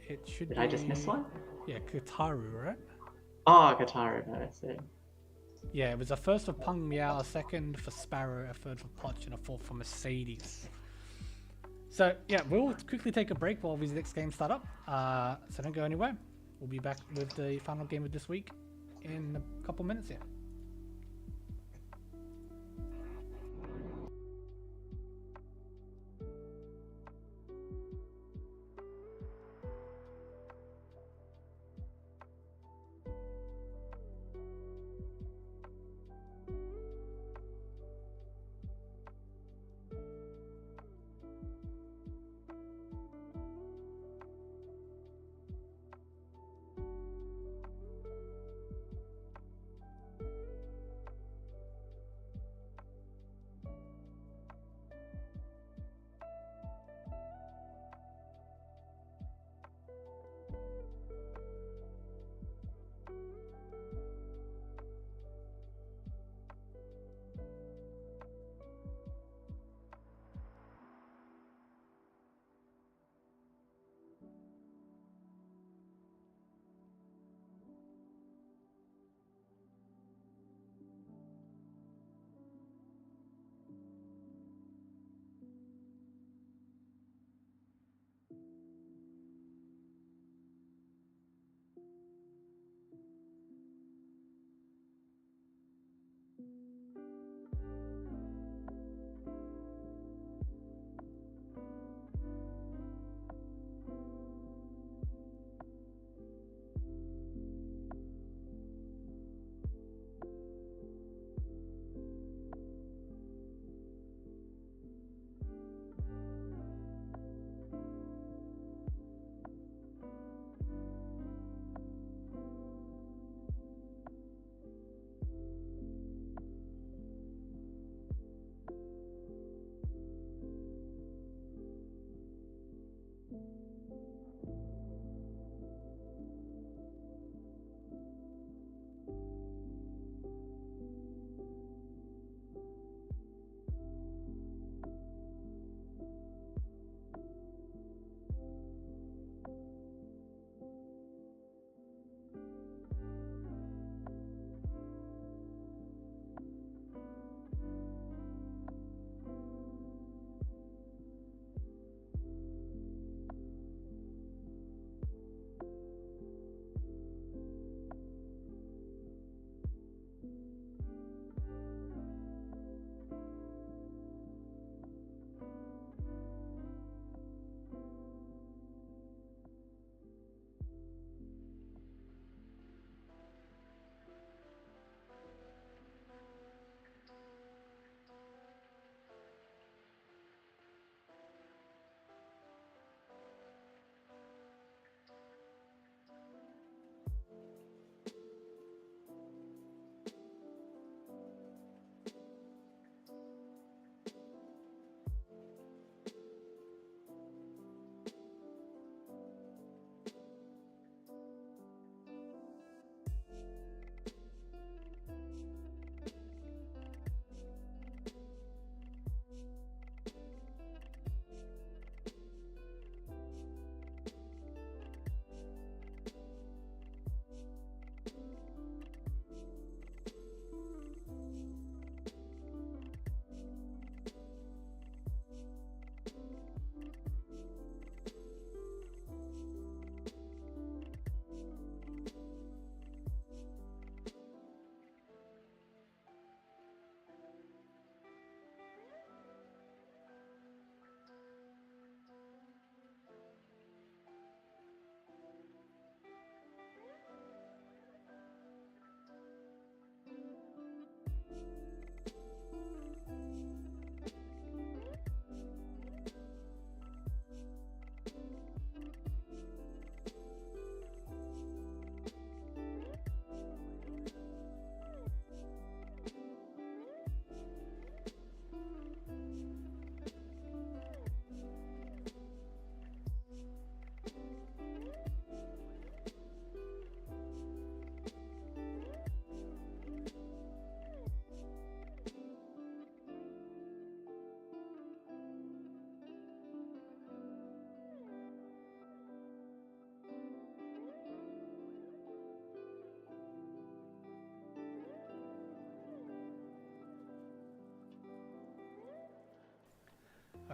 It should Did I just miss one? Yeah, Kataru, right? Oh, Kataru, that's it. Yeah, it was a first for Pung Meow, a second for Sparrow, a third for Potch, and a fourth for Mercedes. So, yeah, we'll quickly take a break while these next games start up. So don't go anywhere. We'll be back with the final game of this week in a couple minutes here.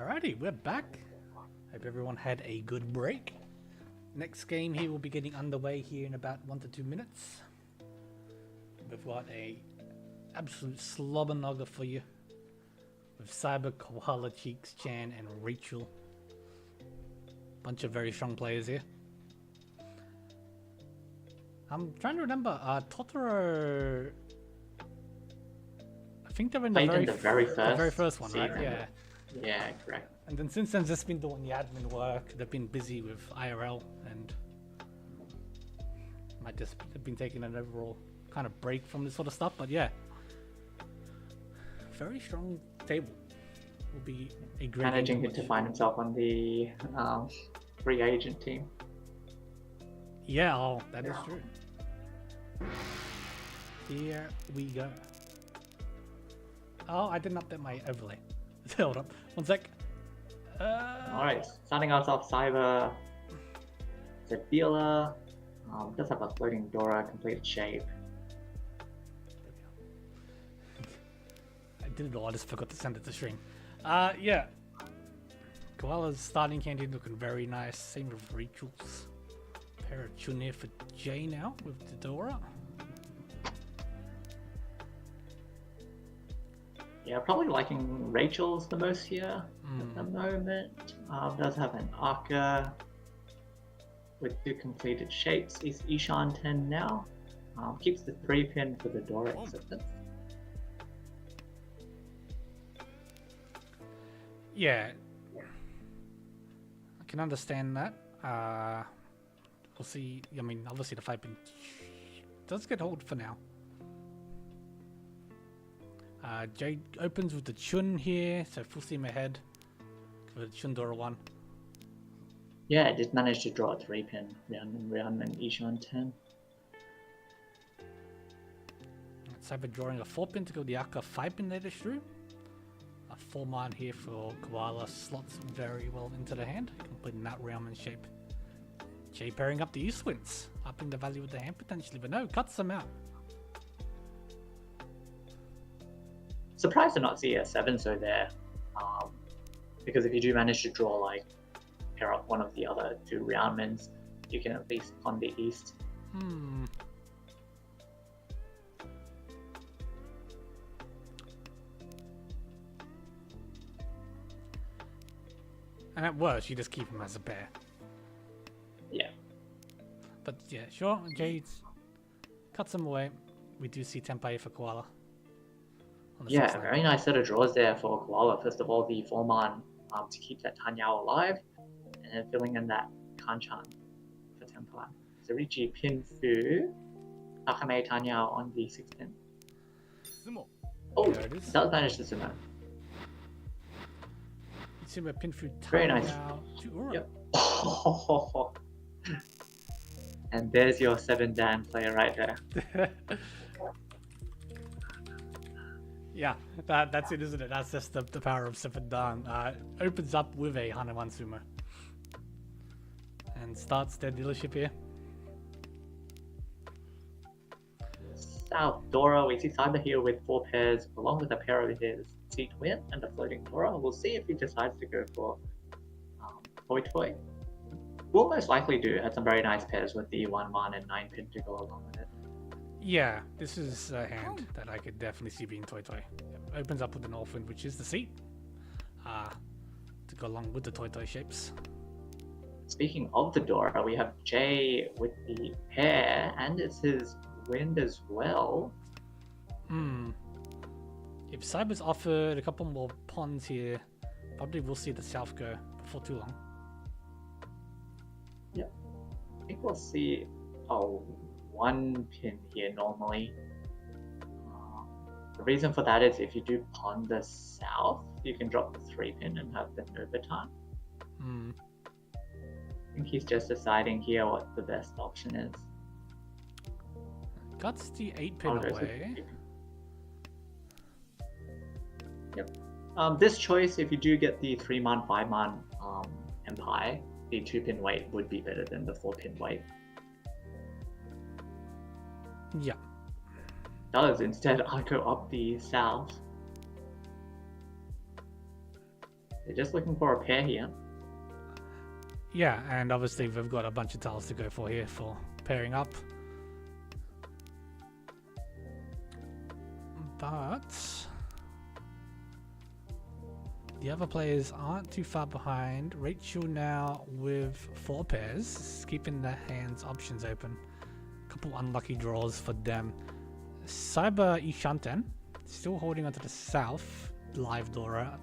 Alrighty, we're back. Hope everyone had a good break. Next game here will be getting underway here in about 1 to 2 minutes. We've got a absolute slobber nogger for you with Cyber, Koala, Cheeks, Chan, and Rachel. Bunch of very strong players here. I'm trying to remember, Totoro. I think they're in the very first one, season. right? Yeah. Yeah, correct. And then since then, just been doing the admin work. They've been busy with IRL, and might just have been taking an overall kind of break from this sort of stuff. But yeah, very strong table. Will be a great. Managing to find himself on the free agent team. Yeah, oh, that is true. Here we go. Oh, I didn't update my overlay. Hold up, 1 sec. Alright, starting us off, Cyber. Zebila. Does have a floating Dora, completed shape. I did it all, I just forgot to send it to stream. Yeah. Koala's starting candy looking very nice. Same with Rachel's. Pair of Chun here for Jay now with the Dora. Yeah, probably liking Rachel's the most here at the moment. Does have an Arca with 2 completed shapes. Is Ishan 10 now. Keeps the 3-pin for the Dora acceptance. Yeah, I can understand that. We'll see. I mean, obviously the 5-pin does get hold for now. Jade opens with the Chun here, so full steam ahead for the Chun Dora 1. Yeah, it did manage to draw a 3-pin. Rian and Ishan 10. Cyber drawing a 4-pin to go the Aka 5-pin later through. A 4-man here for Koala slots very well into the hand, completing that Railman shape. Jay pairing up the Eastwinds, upping the value of the hand potentially, but no, cuts them out. Surprised to not see a 7 so there, because if you do manage to draw, like, pair up one of the other 2 Roundmans, you can at least on the east. And at worst, you just keep him as a pair. Yeah. But yeah, sure, Jade cuts him away. We do see Tenpai for Koala. Yeah, very nice set of draws there for Koala. First of all, the 4-man to keep that Tanyao alive, and then filling in that Hanchan for Tenpai. So Riichi Pinfu, Takame Tanyao on the 6-pin. Oh, does manage to sumo. Sumo Pinfu very nice. Yep. And there's your 7-dan player right there. Yeah, that's it, isn't it? That's just the power of 7-dan. Opens up with a Hanuman Sumo. And starts their dealership here. South Dora, we see Cyber here with 4 pairs, along with a pair of his Sea Twin and the floating Dora. We'll see if he decides to go for Toy Toy. We'll most likely do have some very nice pairs with the 1-man and 9-pin to go along with it. Yeah, this is a hand that I could definitely see being Toy Toy. Opens up with the Northwind, which is the seat, to go along with the Toy Toy shapes. Speaking of the Dora, we have Jay with the pair, and it's his wind as well. If Cyber's offered a couple more pawns here, probably we'll see the South go before too long. Yep. I think we'll see 1-pin here normally. The reason for that is if you do pawn the South, you can drop the 3-pin and have the Nova time. I think he's just deciding here what the best option is. Cuts the 8-pin away. Yep. This choice, if you do get the 3-man, 5-man Empire, the 2-pin weight would be better than the 4-pin weight. Yeah. Does instead I go up the South. They're just looking for a pair here. Yeah, and obviously we've got a bunch of tiles to go for here for pairing up. But the other players aren't too far behind. Riichi now with 4 pairs, keeping their hands options open. A couple unlucky draws for them. Cyber Ishanten still holding onto the south live Dora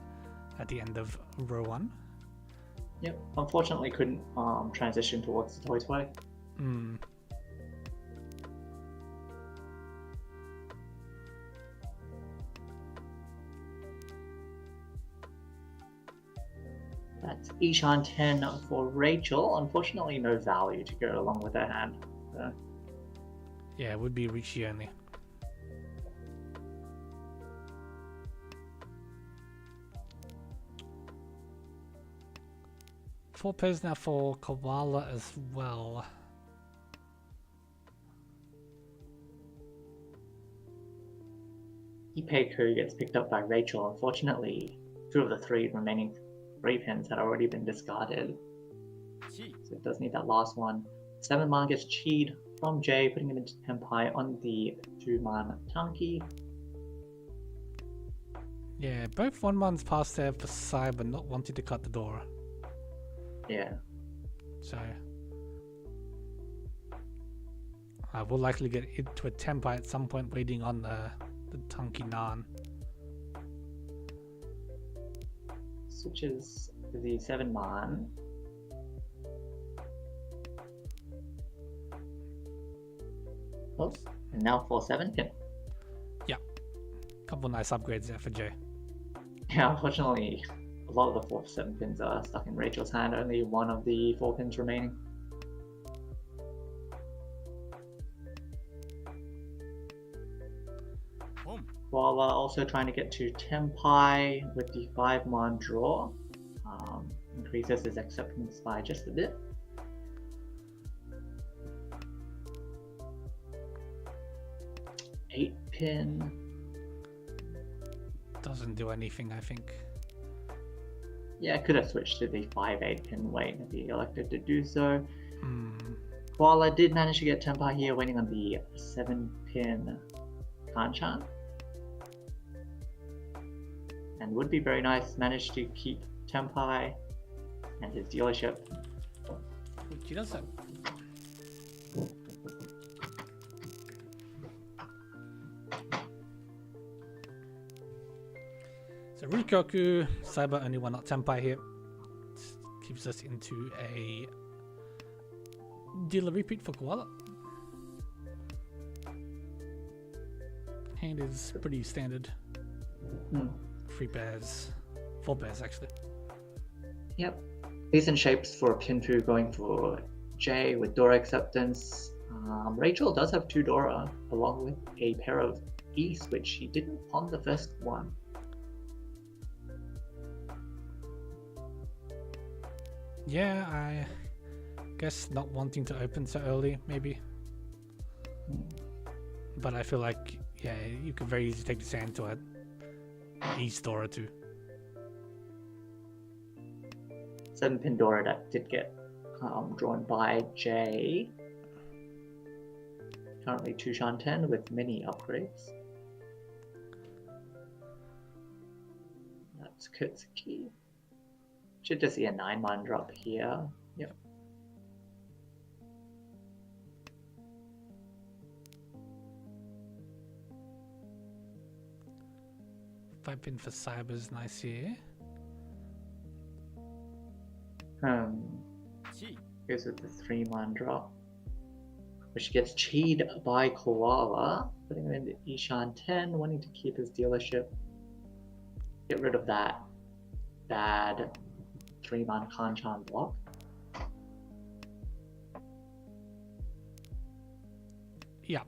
at the end of row 1. Yep, unfortunately couldn't transition towards the toy. That's Ishan 10 for Rachel. Unfortunately, no value to go along with her hand. So. Yeah, it would be Riichi only. Four pairs now for Koala as well. Ipeku gets picked up by Rachel. Unfortunately, 2 of the 3 remaining 3 pins had already been discarded. So it does need that last one. 7-man gets cheated from Jay, putting him into Tempai on the 2-man Tanki. Yeah, both 1-mans passed there for Cyber not wanting to cut the door. Yeah. So I will likely get into a Tempai at some point waiting on the Tanki Nan. Switches the 7-man. Oh, and now for 7 pin. Yeah, couple nice upgrades there for Jay. Yeah, unfortunately, a lot of the 4 7 pins are stuck in Rachel's hand. Only 1 of the 4 pins remaining. While also trying to get to Tempai with the 5-man draw. Increases his acceptance by just a bit. 8 pin. Doesn't do anything, I think. Yeah, I could have switched to the 5-8 pin weight if he elected to do so. Koala did manage to get Tempai here, waiting on the 7 pin Hanchans. And would be very nice, managed to keep Tempai and his dealership. She does that. So Rikoku, Cyber only 1 out Tempai here. Keeps us into a dealer repeat for Koala. Hand is pretty standard. 3 pairs. 4 pairs actually. Yep. Decent shapes for Pinfu going for Jay with Dora acceptance. Rachel does have 2 Dora along with a pair of East, which she didn't on the first one. Yeah, I guess not wanting to open so early, maybe. But I feel like, yeah, you could very easily take this hand to an East Dora too. 7 pin Dora that did get drawn by Jay. Currently 2 Shanten with many upgrades. That's Kutsuki. Should just see a 9-man drop here. Yep. Five pin for Cyber's nice here. Goes with the 3-man drop, which gets cheated by Koala, putting him into Ishan 10, wanting to keep his dealership. Get rid of that bad 3-man Hanchan block. Yeah.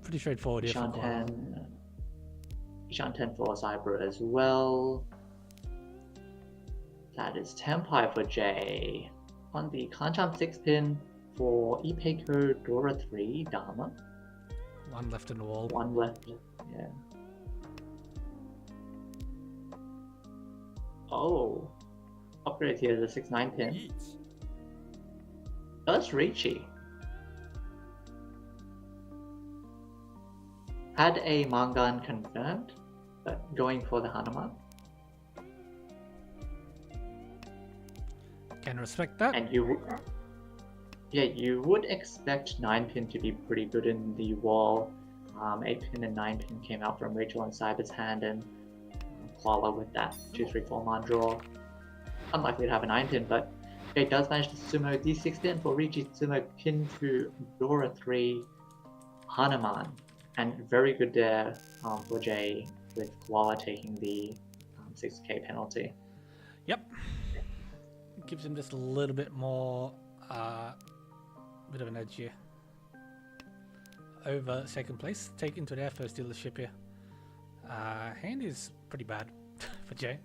Pretty straightforward here for Koala. Ishan 10 for Cyber as well. That is Tempai for Jay. On the Hanchan 6 pin for Ipeku Dora 3 Dharma. 1 left in the wall. 1 left, yeah. Oh, upgrade here to the 6-9 pin. Riichi. Does Riichi had a Mangan confirmed, but going for the Hanuman. Can respect that. And you would expect 9 pin to be pretty good in the wall. 8 pin and 9 pin came out from Rachel and Cyber's hand, and Koala with that 2-3-4 man draw. Unlikely to have a 9 pin, but Jay does manage to sumo D6 pin for Riichi to sumo pin to Dora 3 Hanuman. And very good there for Jay with Koala taking the 6k penalty. Yep. Gives him just a little bit more, bit of an edge here. Over second place, taken to their first dealership here. Hand is pretty bad for Jay.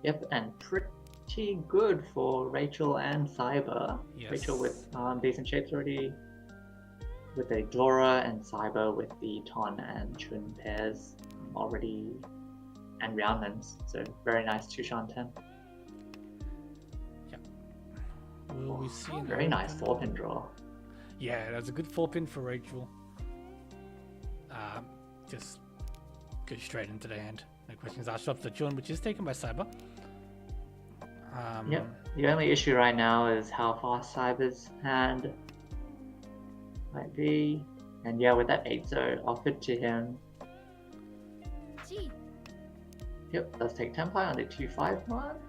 Yep, and pretty good for Rachel and Cyber. Yes. Rachel with decent shapes already, with a Dora, and Cyber with the Ton and Chun pairs already, and Roundmans. So very nice 2-10. Yep. Will we see an Very nice open? 4-pin draw. Yeah, that's a good 4-pin for Rachel. Just go straight into the hand. No questions asked. Drops the Chun, which is taken by Cyber. Yep. The only issue right now is how fast Cyber's hand might be. And yeah, with that 8-0 offered to him. Yep, does take Tempai on the 2-5 mark.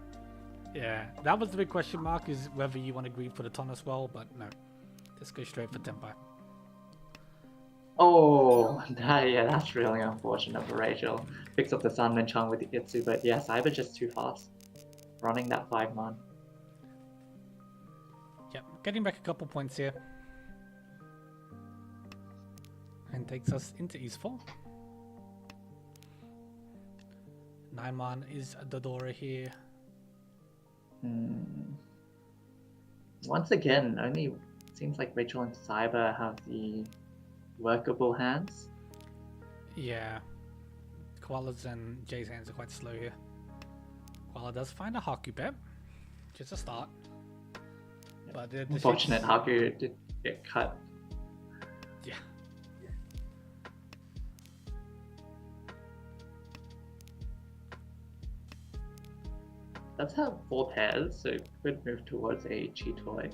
Yeah, that was the big question mark, is whether you want to greed for the Ton as well, but no. Just go straight for Tempai. Oh, yeah, that's really unfortunate for Rachel. Picks up the Sunman Chung with the Itsu, but yeah, Cyber just too fast. Running that 5-man. Yep, getting back a couple points here. And takes us into East 4. 9-man is Dodora here. Once again, only seems like Rachel and Cyber have the workable hands. Yeah. Koala's and Jay's hands are quite slow here. Koala does find a Haku bet. Just a start. But the Unfortunate, Haku did get cut. Yeah. Does have 4 pairs, so could move towards a Cheetoy.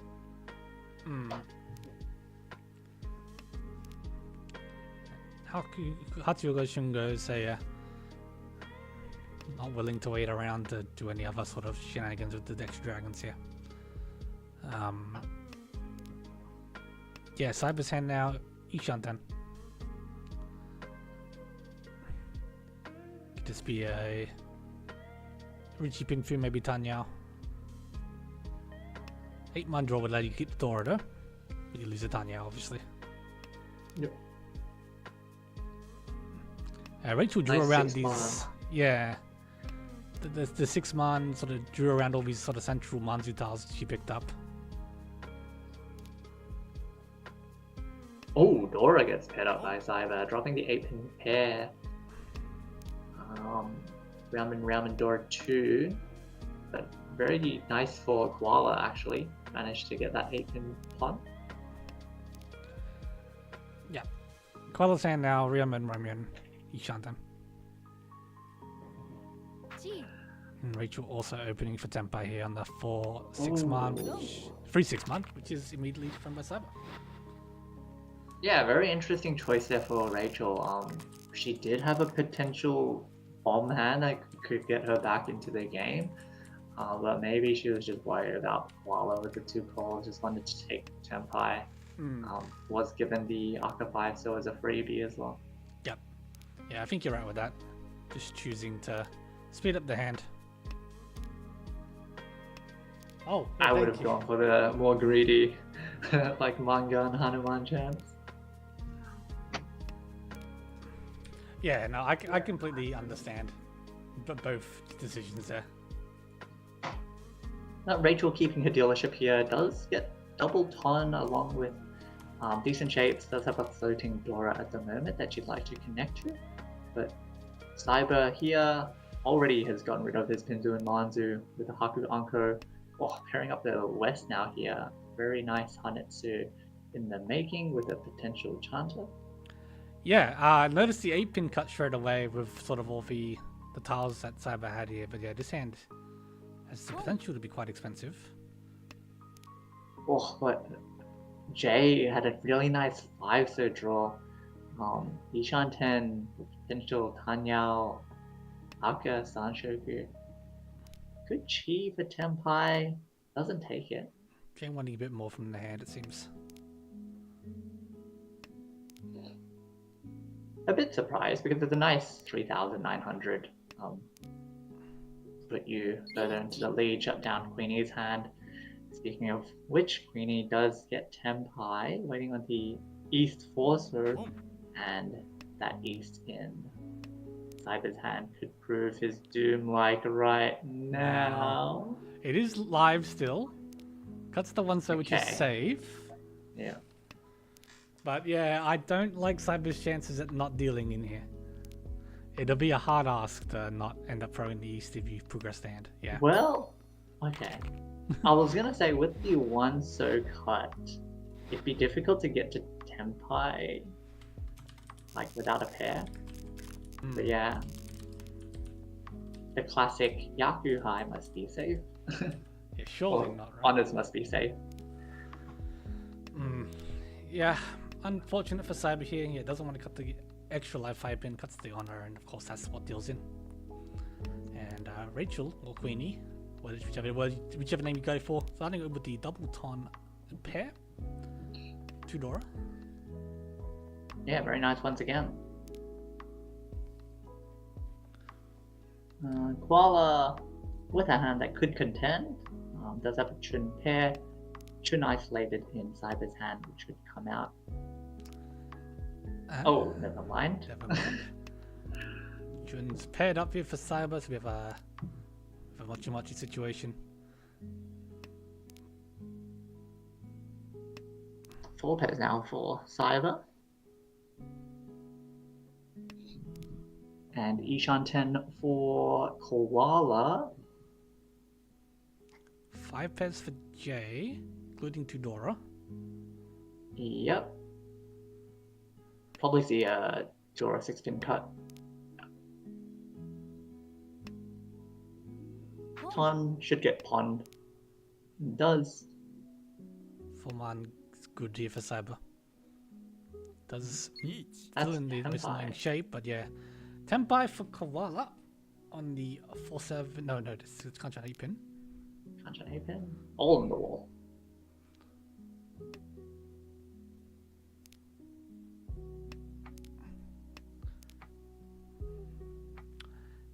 Hatsuga Shungo say not willing to wait around to do any other sort of shenanigans with the Dex Dragons here. Yeah, Cyber's hand now, Ishanten. Could this be a Riichi Pinfu, maybe Tanyao? 8-man draw would let you keep the Dora though. But you lose the Tanyao, obviously. Yep. Rachel drew Nice around 6-man. these. Yeah. The 6-man sort of drew around all these sort of central Manzu tiles she picked up. Oh, Dora gets paired up by Cyber, dropping the 8-pin pair. Ramen Dora 2. But very nice for Koala, actually. Managed to get that 8-pin pun. Yeah. Koala's hand now, Ryaman Ramyun, Ishanten. And Rachel also opening for Tempai here on the 4-6-man, 3-6-man, which is immediately from by Cyber. Yeah, very interesting choice there for Rachel. She did have a potential bomb hand that could get her back into the game. But maybe she was just worried about Koala with the 2 calls, just wanted to take Tempai. Was given the Aka 5, so it was a freebie as well. Yep. Yeah, I think you're right with that. Just choosing to speed up the hand. Oh, I would have gone for the more greedy, like Manga and Hanuman chance. Yeah, no, I completely understand both decisions there. Rachel keeping her dealership here does get double ton along with decent shapes, does have a floating Dora at the moment that she'd like to connect to. But Cyber here already has gotten rid of his Pinzu and Manzu with the Haku Anko. Oh, pairing up the West now here. Very nice Hanetsu in the making with a potential Chanter. Yeah, I noticed the 8-pin cut straight away with sort of all the tiles that Cyber had here, but yeah, this hand has the potential to be quite expensive. Oh, but Jay had a really nice 5-star draw. Ishan 10, potential Tanyao, Aka, Sanshoku. Good chi for Tenpai. Doesn't take it. Jay wanting a bit more from the hand, it seems. A bit surprised because it's a nice 3,900. Put you further into the lead, shut down Queenie's hand. Speaking of which, Queenie does get Tenpai, waiting on the East Forcer, and that East in Cyber's hand could prove his doom like right now. It is live still. Cuts the one so which is Okay. safe. Yeah. But yeah, I don't like Cyber's chances at not dealing in here. It'll be a hard ask to not end up throwing the East if you progress the hand. Yeah. Well, okay. I was gonna say with the one so cut, it'd be difficult to get to Tenpai like without a pair. But yeah. The classic Yaku High must be safe. Yeah, surely Or not, right? Honors must be safe. Yeah, unfortunate for Cyber here. Yeah, doesn't want to cut the extra life 5-pin, cuts the honor, and of course that's what deals in. And Rachel, or Queenie, whichever name you go for, starting with the double ton pair. Tudora. Yeah, very nice once again. Koala with a hand that could contend. Does have a Chun pair. Chun isolated in Cyber's hand, which could come out. Oh, never mind. Never mind. Chun's paired up here for Cyber, so we have a Mochi situation. 4 pairs now for Cyber. And Ishan 10 for Koala. 5 pairs for Jay, including Tudora. Yep. Probably see a Jora 6-pin cut. Ton should get pond. Does. Full-man good here for Cyber. Does That's still in the most Tenpai. annoying shape, but yeah. Tenpai for Koala on the 4-7. No, this is Kanchan 8-pin. Kanchan 8-pin. All on the wall.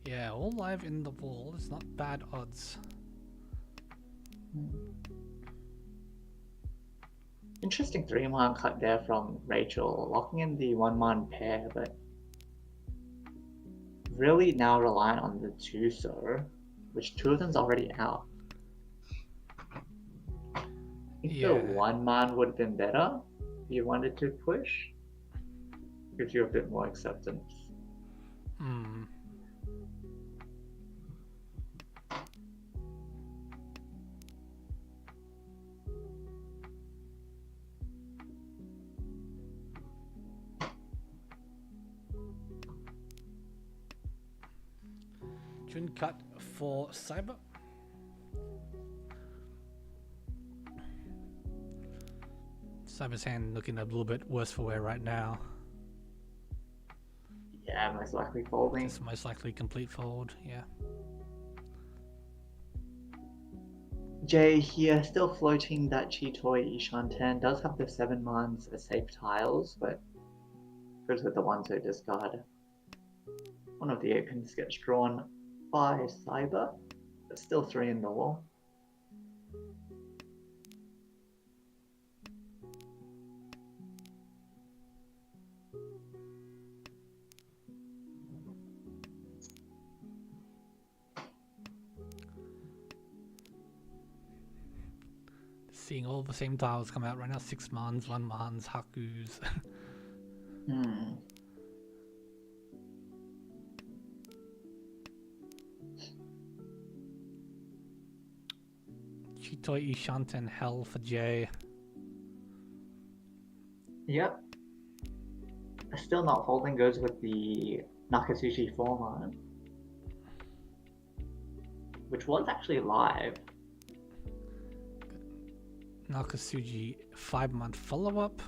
Yeah, all live in the wall. It's not bad odds. Interesting 3-man cut there from Rachel, locking in the 1-man pair, but really now relying on the 2-so, which 2 of them's already out. I think the 1-man would have been better if you wanted to push. Gives you a bit more acceptance. Jun cut for Cyber. Cyber's hand looking a little bit worse for wear right now. Yeah, most likely folding. It's most likely complete fold, yeah. Jay here, still floating that Chitoi Ishan 10. Does have the 7-mans as safe tiles, but goes with the 1-so discard. One of the 8-pins gets drawn by Cyber, but still 3 in the wall. Seeing all the same tiles come out right now. 6-mans, 1-mans, Hakus. Chitoi, Shanten, Hell for J. Yep. Still not holding goes with the Nakatsuchi format, which was actually live. Nakatsuchi 5-month follow-up.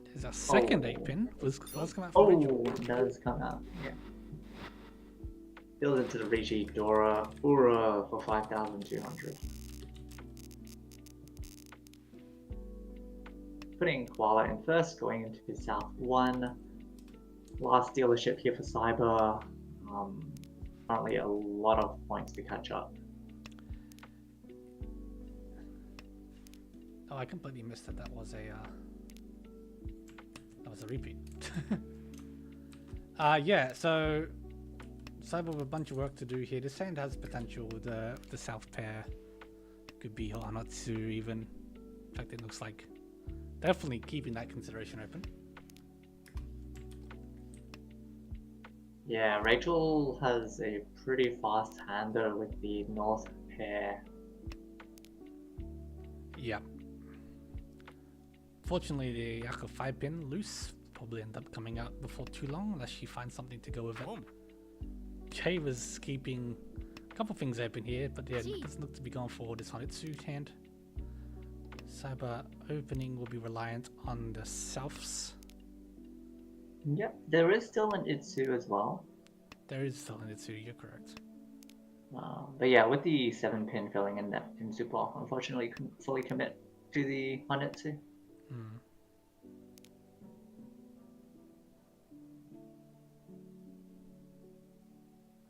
There's a second 8-pin. Was come out for Riichi. It does come out. Yeah. Build into the Riichi Dora Ura for 5,200. Putting Koala in first, going into his South 1. Last dealership here for Cyber. Currently a lot of points to catch up. Oh, I completely missed that. That was a repeat. Yeah. So Cyber with a bunch of work to do here. This hand has potential. The South pair could be Hanatsu even. In fact, it looks like definitely keeping that consideration open. Yeah, Rachel has a pretty fast hander with the North pair. Yeah. Fortunately, the Yako 5-pin loose probably end up coming out before too long unless she finds something to go with it. Jay was keeping a couple things open here, but yeah, it doesn't look to be going for this Hanitsu hand. Cyber opening will be reliant on the Souths. Yep, there is still an Itsu as well. There is still an Itsu, you're correct. But yeah, with the 7-pin filling in that in Super, unfortunately couldn't fully commit to the Hanitsu.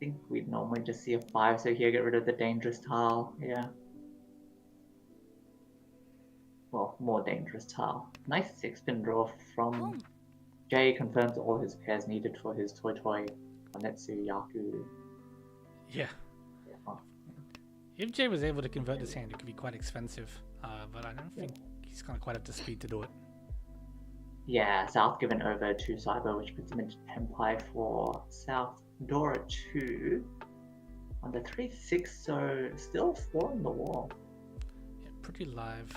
I think we'd normally just see a 5, so here get rid of the dangerous tile, yeah. Well, more dangerous tile. Nice 6-pin draw from Jay, confirms all his pairs needed for his Toy Hanetsu Yaku. Yeah. If Jay was able to convert this hand, it could be quite expensive, but I don't think he's gonna quite have the speed to do it. Yeah, South given over to Cyber, which puts him into Tenpai for South Dora 2 on the 3-6, so still 4 on the wall. Yeah, pretty live.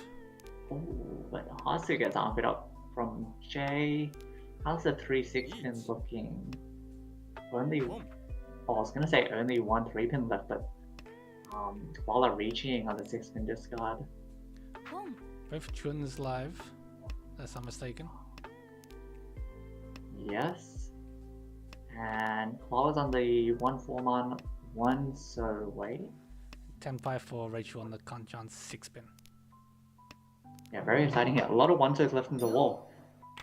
Oh, but Hasu gets armpit up from Jay. How's the 3-6 pin looking? Only, I was gonna say only one 3-pin left, but Koala reaching on the 6-pin discard. Both Chuns live, unless I'm mistaken. Yes. And Koala's on the 1-4 man 1, so wait. 10-5 for Rachel on the Hanchans 6-pin. Yeah, very exciting here. A lot of 1-2s left in the wall.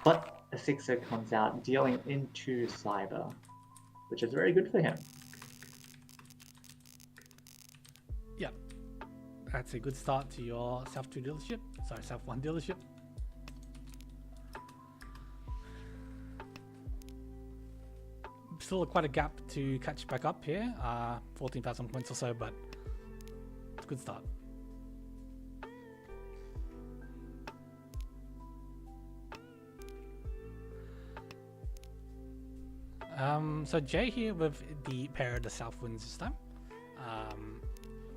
But a 6-0 comes out, dealing into Cyber, which is very good for him. Yeah, that's a good start to your South 2 dealership. Sorry, South 1 dealership. Still quite a gap to catch back up here. 14,000 points or so, but it's a good start. So Jay here with the pair of the South wins this time.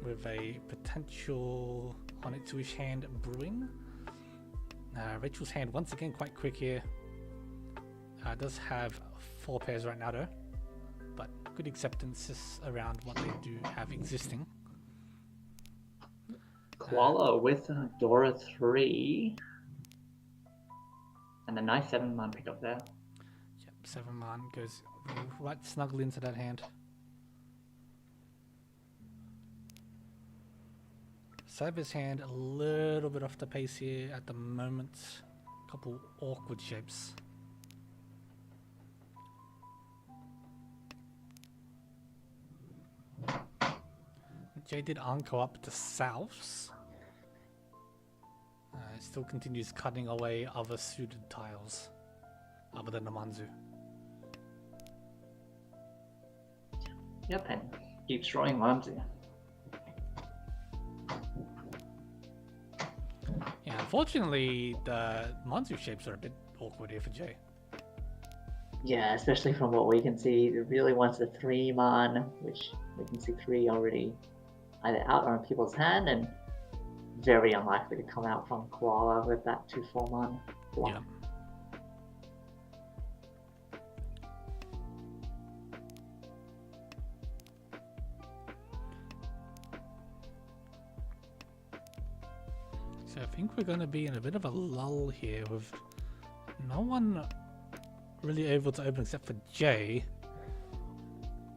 With a potential Hanitsu-ish hand brewing. Rachel's hand once again quite quick here. Does have 4 pairs right now though, but good acceptances around what they do have existing. Koala with Dora 3. And a nice 7-man pickup there. Yep, 7-man goes right snugly into that hand. Cyber's hand a little bit off the pace here at the moment. Couple awkward shapes. Jay did Anko up to Souths. Still continues cutting away other suited tiles other than the Manzu. Yep, and keeps drawing Manzu. Yeah, unfortunately, the Manzu shapes are a bit awkward here for Jay. Yeah, especially from what we can see, it really wants a 3-man, which we can see 3 already either out or in people's hand, and very unlikely to come out from Koala with that 2-4-man block. Yeah. So I think we're going to be in a bit of a lull here with no one really able to open except for Jay.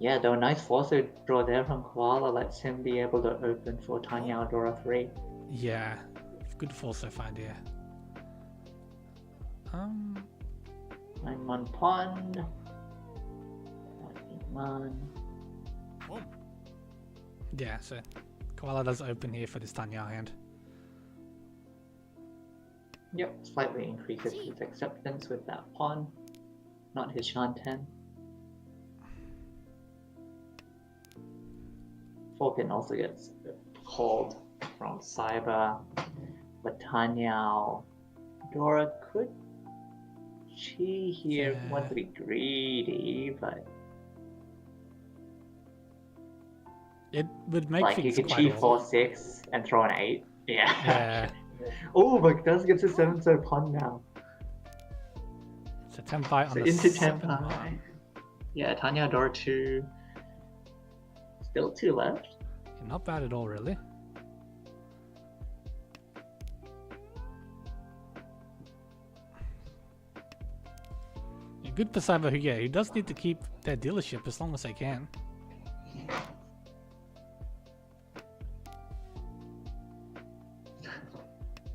Yeah, though a nice forcer draw there from Koala lets him be able to open for Tanya Aldora 3. Yeah, good force I find here. 9-man pond. 8-man. Yeah, so Koala does open here for this Tanya hand. Yep, slightly increases his acceptance with that pawn. Not his Shanten. 4-pin also gets called from Cyber. But Tanya Dora could she here want to be greedy, but it would make like things you could quite chi 4-6 and throw an 8. Yeah. Yeah. Oh, but does get to 7 so pawn now. So Tenpai on So the into 7 Tenpai. man. Yeah, Tanya Dora 2. Still 2 left. Yeah, not bad at all, really. Yeah, good for Cyber, who he does need to keep their dealership as long as they can.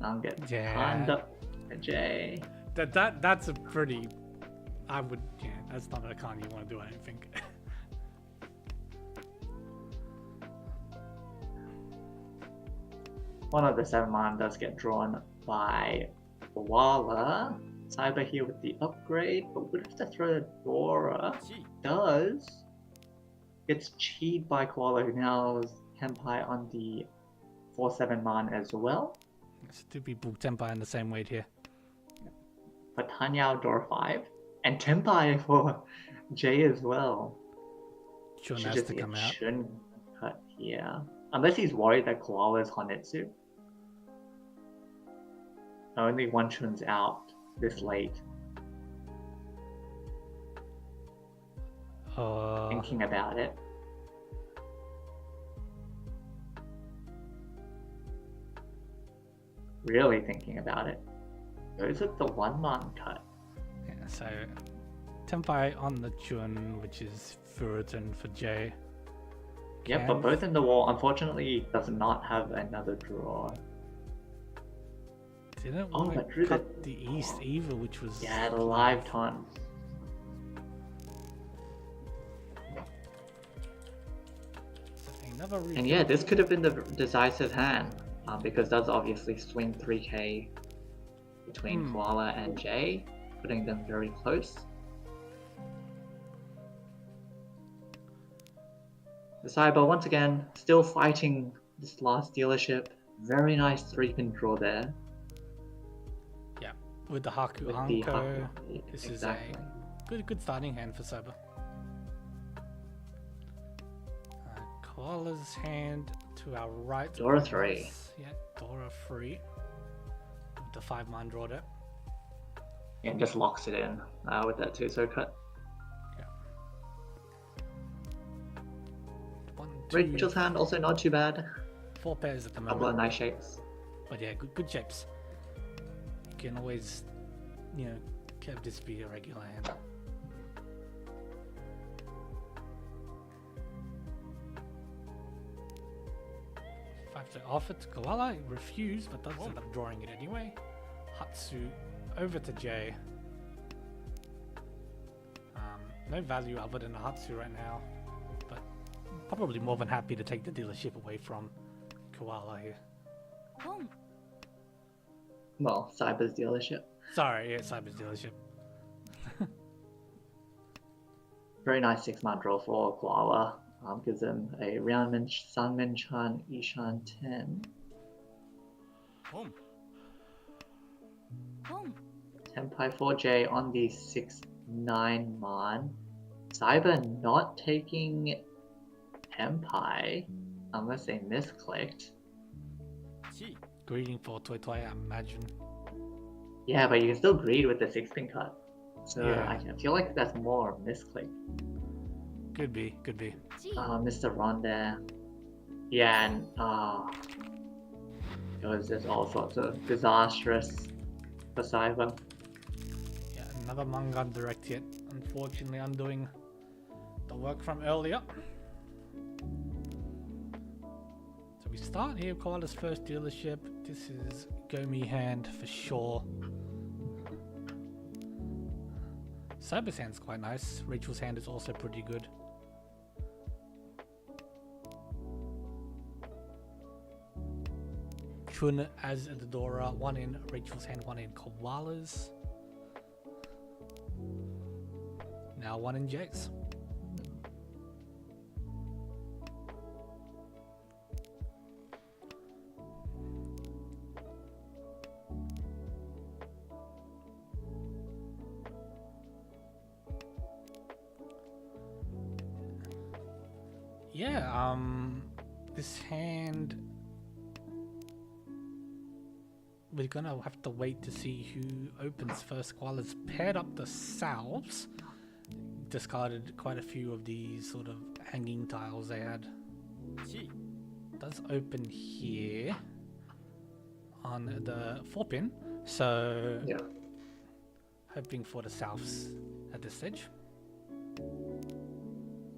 I'm getting Yeah. timed up for Jay. That's a pretty. That's not a con you want to do, I don't think. One of the 7-man does get drawn by Koala. Cyber here with the upgrade, but would have to throw the Dora. Does. Gets cheated by Koala, who now is Tenpai on the 4-7-man as well. It's to be booked Tenpai in the same weight here. But Tanya Dora 5. And Tenpai for Jay as well. Chun Should has just to get come out. Shun cut here. Unless he's worried that Koala is Honetsu. Only one Chun's out this late. Thinking about it. Really thinking about it. Goes with the 1-man cut. Yeah, so Tenpai on the Chun, which is Furitan for Jay. Yep, but both in the wall. Unfortunately, does not have another draw. Didn't Oh, want but to drew cut the East either, which was... Yeah, the live ton. And yeah, this could have been the decisive hand, because that's obviously swing 3k between Koala and Jay, putting them very close. The Cyber, once again, still fighting this last dealership. Very nice 3-pin draw there. Yeah, with the Haku With Hanko. the Haku, This exactly. is a good starting hand for Cyber. Koala's hand to our right. Dora 3. Yeah, Dora 3. With the 5-man draw there. And just locks it in with that 2-so cut. Yeah. 1, 2, Rachel's hand also not too bad. 4 pairs at the Couple of moment. nice shapes. But yeah, good shapes. You can always, have this be a regular hand. To offer to Koala, he refused, but does end up drawing it anyway. Hatsu over to Jay. No value other than a Hatsu right now, but probably more than happy to take the dealership away from Koala here. Well, Cyber's dealership. Sorry, yeah, Cyber's dealership. Very nice 6-man draw for Koala. Gives him a Roundman, Sunman Chan, Ishan 10. Tenpai 4J on the 6 9 man. Cyber not taking Tempai unless they misclicked. Greeting for Toy Toy, I imagine. Yeah, but you can still greed with the 6 pin cut. So Yeah. I feel like that's more misclick. Could be, could be. Mr. Ronda. Yeah, and it was just all sorts of disastrous for Cyber. Yeah, another manga direct hit. Unfortunately, undoing the work from earlier. So we start here, Koala's first dealership. This is Gomi hand for sure. Cyber's hand's quite nice. Rachel's hand is also pretty good. Chun as the Dora, one in Rachel's hand, one in Koala's. Now one in Jake's. Yeah, this hand, we're gonna have to wait to see who opens first. Koala's paired up the salves, discarded quite a few of these sort of hanging tiles they had. Does open here on the 4-pin, so Yeah. hoping for the salves at this stage.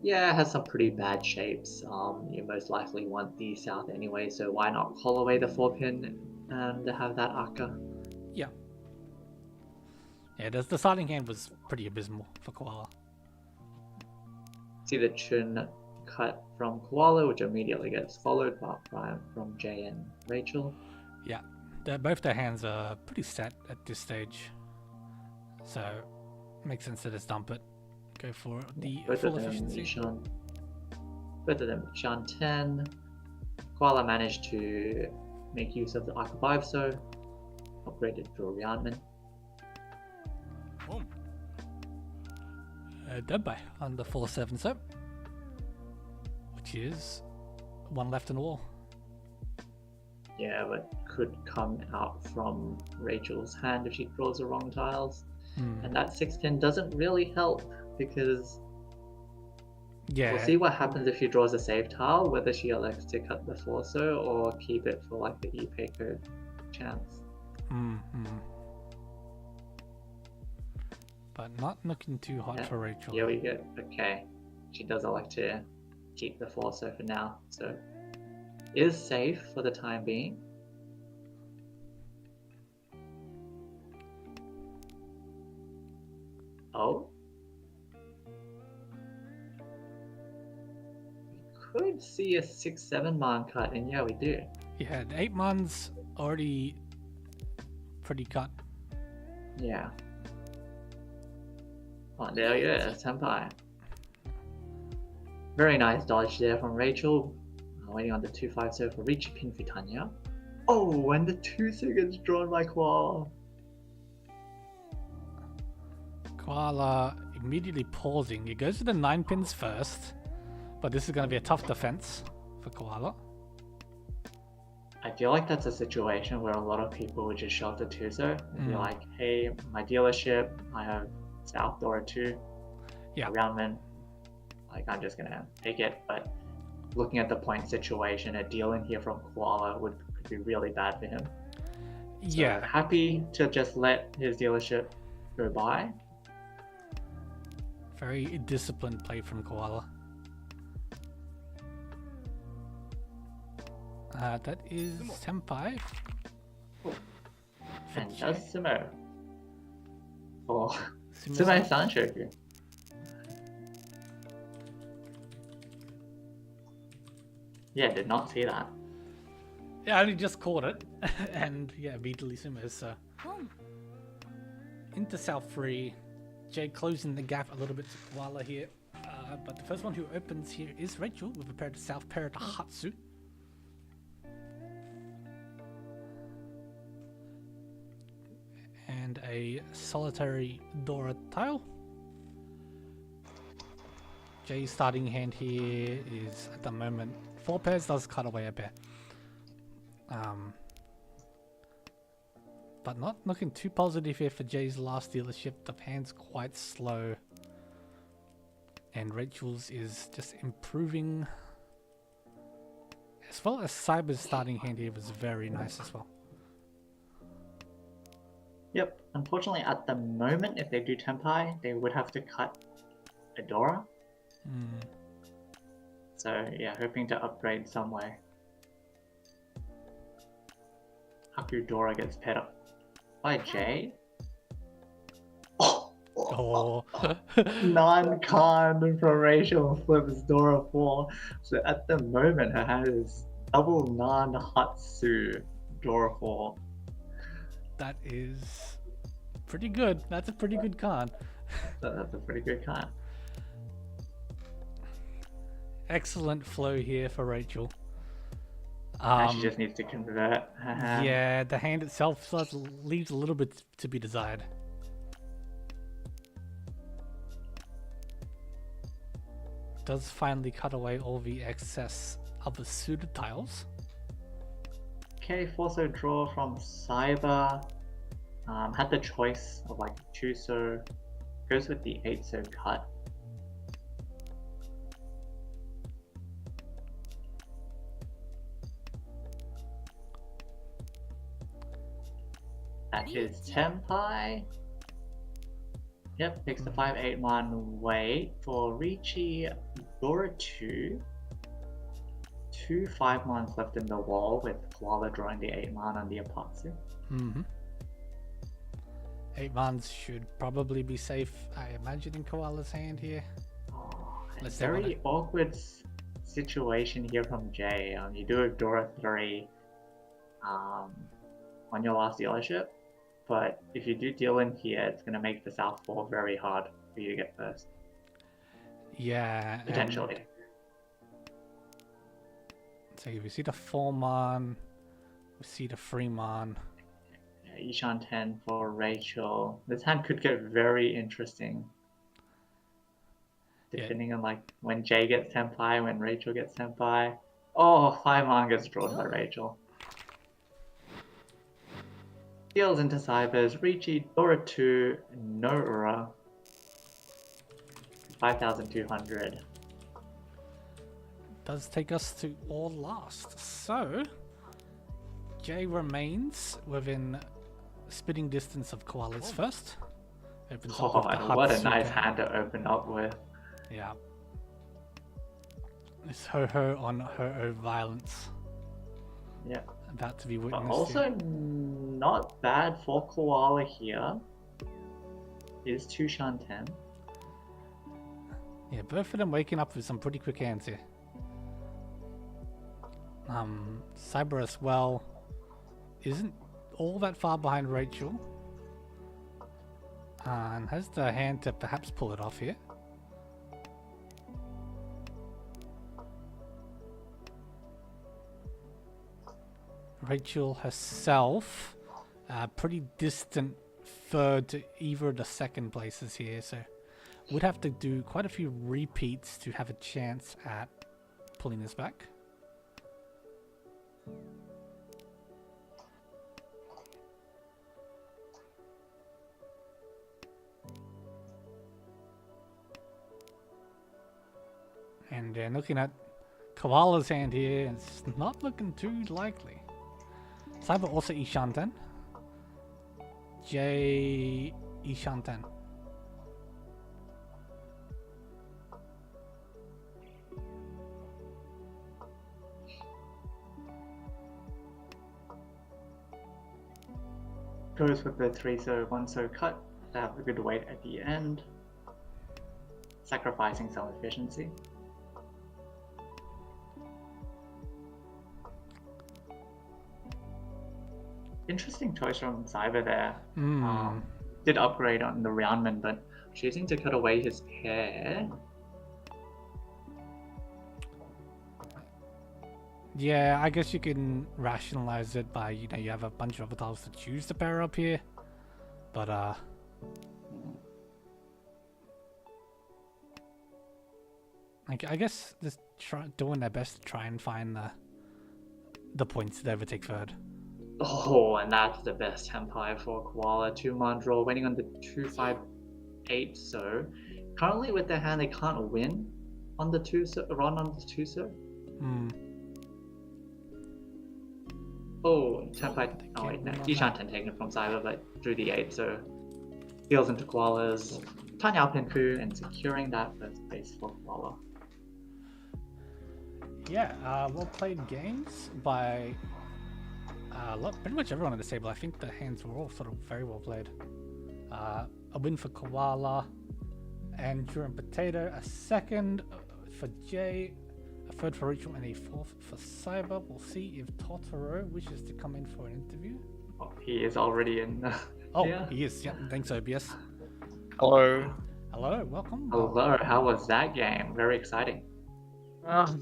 Yeah, it has some pretty bad shapes. You most likely want the south anyway, so why not call away the 4-pin and have that Akka? Yeah. Yeah, the starting hand was pretty abysmal for Koala. See the Chun cut from Koala, which immediately gets followed by from Jay and Rachel. Yeah, both their hands are pretty set at this stage, so makes sense to just dump it. Go for the Both full of them efficiency. Both of them Shan 10. Koala managed to make use of the Akka 5, so upgraded to a Rianman. Dead by on the 4-7 set, which is one left in the wall. Yeah, but could come out from Rachel's hand if she draws the wrong tiles. And that 6-pin doesn't really help because Yeah, we'll see what happens if she draws a save tile, whether she elects to cut the Forso or keep it for like the E-Paker chance. But not looking too hot Yeah, for Rachel. Here we go. Okay. She does elect to keep the Forso for now, so is safe for the time being. Oh. We could see a 6-7 man cut, and yeah, we do. Yeah, the 8 man's already pretty cut. Yeah. Oh, there you go, Senpai. Very nice dodge there from Rachel. Waiting on the 2-5 so for Riichi pin for Tanya. Oh, and the 2 seconds drawn by Koala. Koala immediately pausing. It goes to the 9 pins first, but this is going to be a tough defense for Koala. I feel like that's a situation where a lot of people would just shove the Tuzo and be like, hey, my dealership, I have South Dora 2, Roundman. Like, I'm just gonna take it, but looking at the point situation, a deal in here from Koala could be really bad for him. So Yeah. happy to just let his dealership go by. Very disciplined play from Koala. That is Senpai. And does Sumo. For Sumo-san. Sumo Sanshoku. Yeah, did not see that. Yeah, I only just caught it. And yeah, immediately Sumo. So into South 3. Jay closing the gap a little bit to Koala here. But the first one who opens here is Rachel with a pair to South, pair to Hatsu. And a solitary Dora tile. Jay's starting hand here is at the moment 4 pairs, does cut away a pair. But not looking too positive here for Jay's last dealership. The hand's quite slow. And Rachel's is just improving. As well as Cyber's starting hand here was very nice as well. Yep, unfortunately at the moment, if they do Tempai, they would have to cut Adora. So yeah, hoping to upgrade some way. Haku Dora gets paired up by Jay. Oh, Non-con from Rachel flips Dora 4. So at the moment her hand is double non-Hatsu Dora 4. that is pretty good. That's a pretty good card. That's a pretty good card. Excellent flow here for Rachel. She just needs to convert her hand. Yeah, the hand itself leaves a little bit to be desired. Does finally cut away all the excess of the suited tiles. Okay, Forso draw from Cyber. Had the choice of like 2 so, goes with the 8 so cut. That is Tempai. Yep, picks the 5/8 man weight for Riichi Dora 2. 2 5-mans left in the wall with Koala drawing the 8-man on the Apatsu. 8 mans should probably be safe, I imagine, in Koala's hand here. Oh, Let's very awkward situation here from Jay. You do a Dora 3 on your last dealership, but if you do deal in here, it's going to make the South 4 very hard for you to get first. Yeah. Potentially. So we see the 4-man, we see the 3-man. Yeah, Ishan 10 for Rachel. This hand could get very interesting. Depending on like when Jay gets Tempai, when Rachel gets Tempai. Oh, 5-man gets drawn by Rachel. Deals into Cybers, Riichi, Dora 2, no Ura. 5,200. Does take us to all last. So, Jay remains within spitting distance of Koala's first. Opens up with the and what a Hatsuka. nice hand to open up with. Yeah. It's Ho-Ho on Ho-Oh violence. Yeah. About to be But witnessed. also not bad for Koala here. Is 2 Shanten. Yeah, both of them waking up with some pretty quick hands here. Cyber as well isn't all that far behind Rachel. And has the hand to perhaps pull it off here. Rachel herself, pretty distant third to either of the second places here, so would have to do quite a few repeats to have a chance at pulling this back. And looking at Koala's hand here, it's not looking too likely. Cyber also Ishanten. J Ishanten. Goes with the 3 so 1 so cut to have a good weight at the end. Sacrificing some efficiency. Interesting choice from Cyber there. Did upgrade on the Roundman, but choosing to cut away his pair. Yeah, I guess you can rationalize it by, you know, you have a bunch of other tiles to choose to pair up here. But I guess just doing their best to try and find the points to overtake third. Oh, and that's the best Tempai for Koala. 2-man draw, waiting on the 2-5-8. So currently with their hand, they can't win on the run on the 2-so. Oh, Tempai. Oh wait, no. Ishanten taken it from Cyber, but drew the 8, so deals into Koala's Tanyao Pinku and securing that first place for Koala. Yeah, well played games by pretty much everyone at the table. I think the hands were all sort of very well played. A win for Koala and Duran Potato, a second for Jay, a third for Riichi, and a fourth for Cyber. We'll see if Totoro wishes to come in for an interview. Oh, he is already in. Oh, yeah. He is. Yeah, thanks, OBS. Hello. Hello, welcome. Hello, how was that game? Very exciting.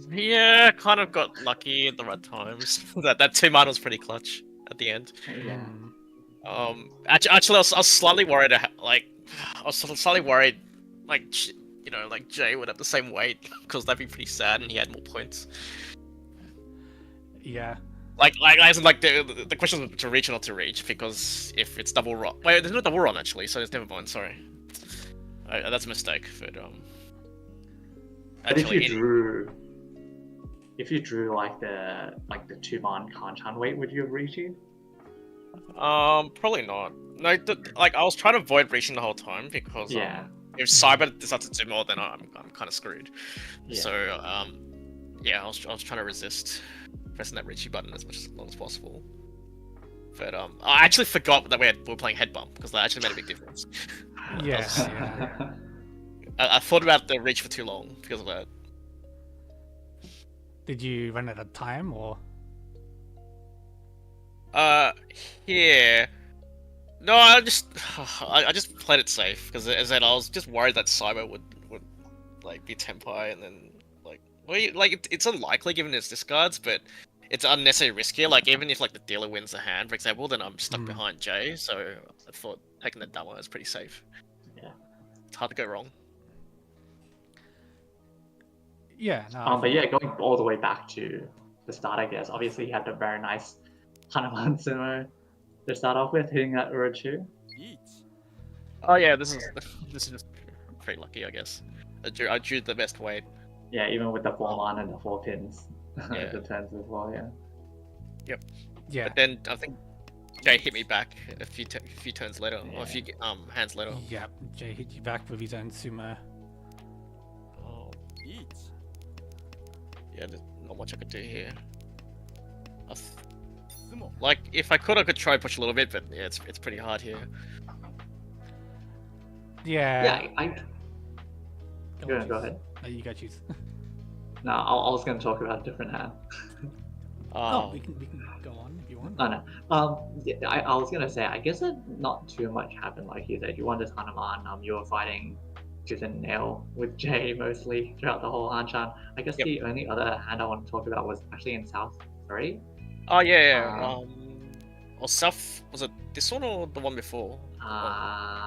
Yeah, kind of got lucky at the right times. that 2-man was pretty clutch at the end. Yeah. Actually, I was slightly worried. Like Jay would have the same weight because that'd be pretty sad, and he had more points. Yeah. Like the question was to reach or not to reach, because if it's double run, wait, there's no double run actually, so it's never mind. Sorry, that's a mistake. But But if you drew like the 2-man Kanchan weight, would you have reached you? Probably not. No, I was trying to avoid reaching the whole time because if Cyber decides to do more, then I'm kind of screwed. Yeah. So I was trying to resist pressing that Riichi button as long as possible. But I actually forgot that we were playing head bump because that actually made a big difference. Yes. I thought about the reach for too long because of that. Did you run out of time or? Here. No, I just played it safe because as I said, I was just worried that Cyber would like be Tempai and then it's unlikely given his discards, but it's unnecessarily risky. Like even if like the dealer wins the hand, for example, then I'm stuck behind Jay. So I thought taking the Dama is pretty safe. Yeah. It's hard to go wrong. Yeah. No, but yeah, going all the way back to the start, I guess. Obviously, you had the very nice Hanuman Sumo to start off with, hitting that Urochu. Oh yeah, this is just pretty lucky, I guess. I drew the best weight. Yeah, even with the 4-man and the 4 pins, Yeah. the turns as well. Yeah. Yep. Yeah. But then I think Jay hit me back a few turns later, or a few hands later. Yeah. Jay hit you back with his own sumo. Oh. Yeah, there's not much I could do here. Like, if I could try and push a little bit, but yeah, it's pretty hard here. Yeah. Yeah, go ahead. No, you go choose. No, I was going to talk about a different hand. We can go on if you want. Oh no. Yeah, I was going to say, I guess that not too much happened, like you said. You won this Hanuman. You were fighting tooth and nail with Jay mostly throughout the whole Hanchan. I guess the only other hand I want to talk about was actually in South 3. Oh yeah. Or South, was it this one or the one before?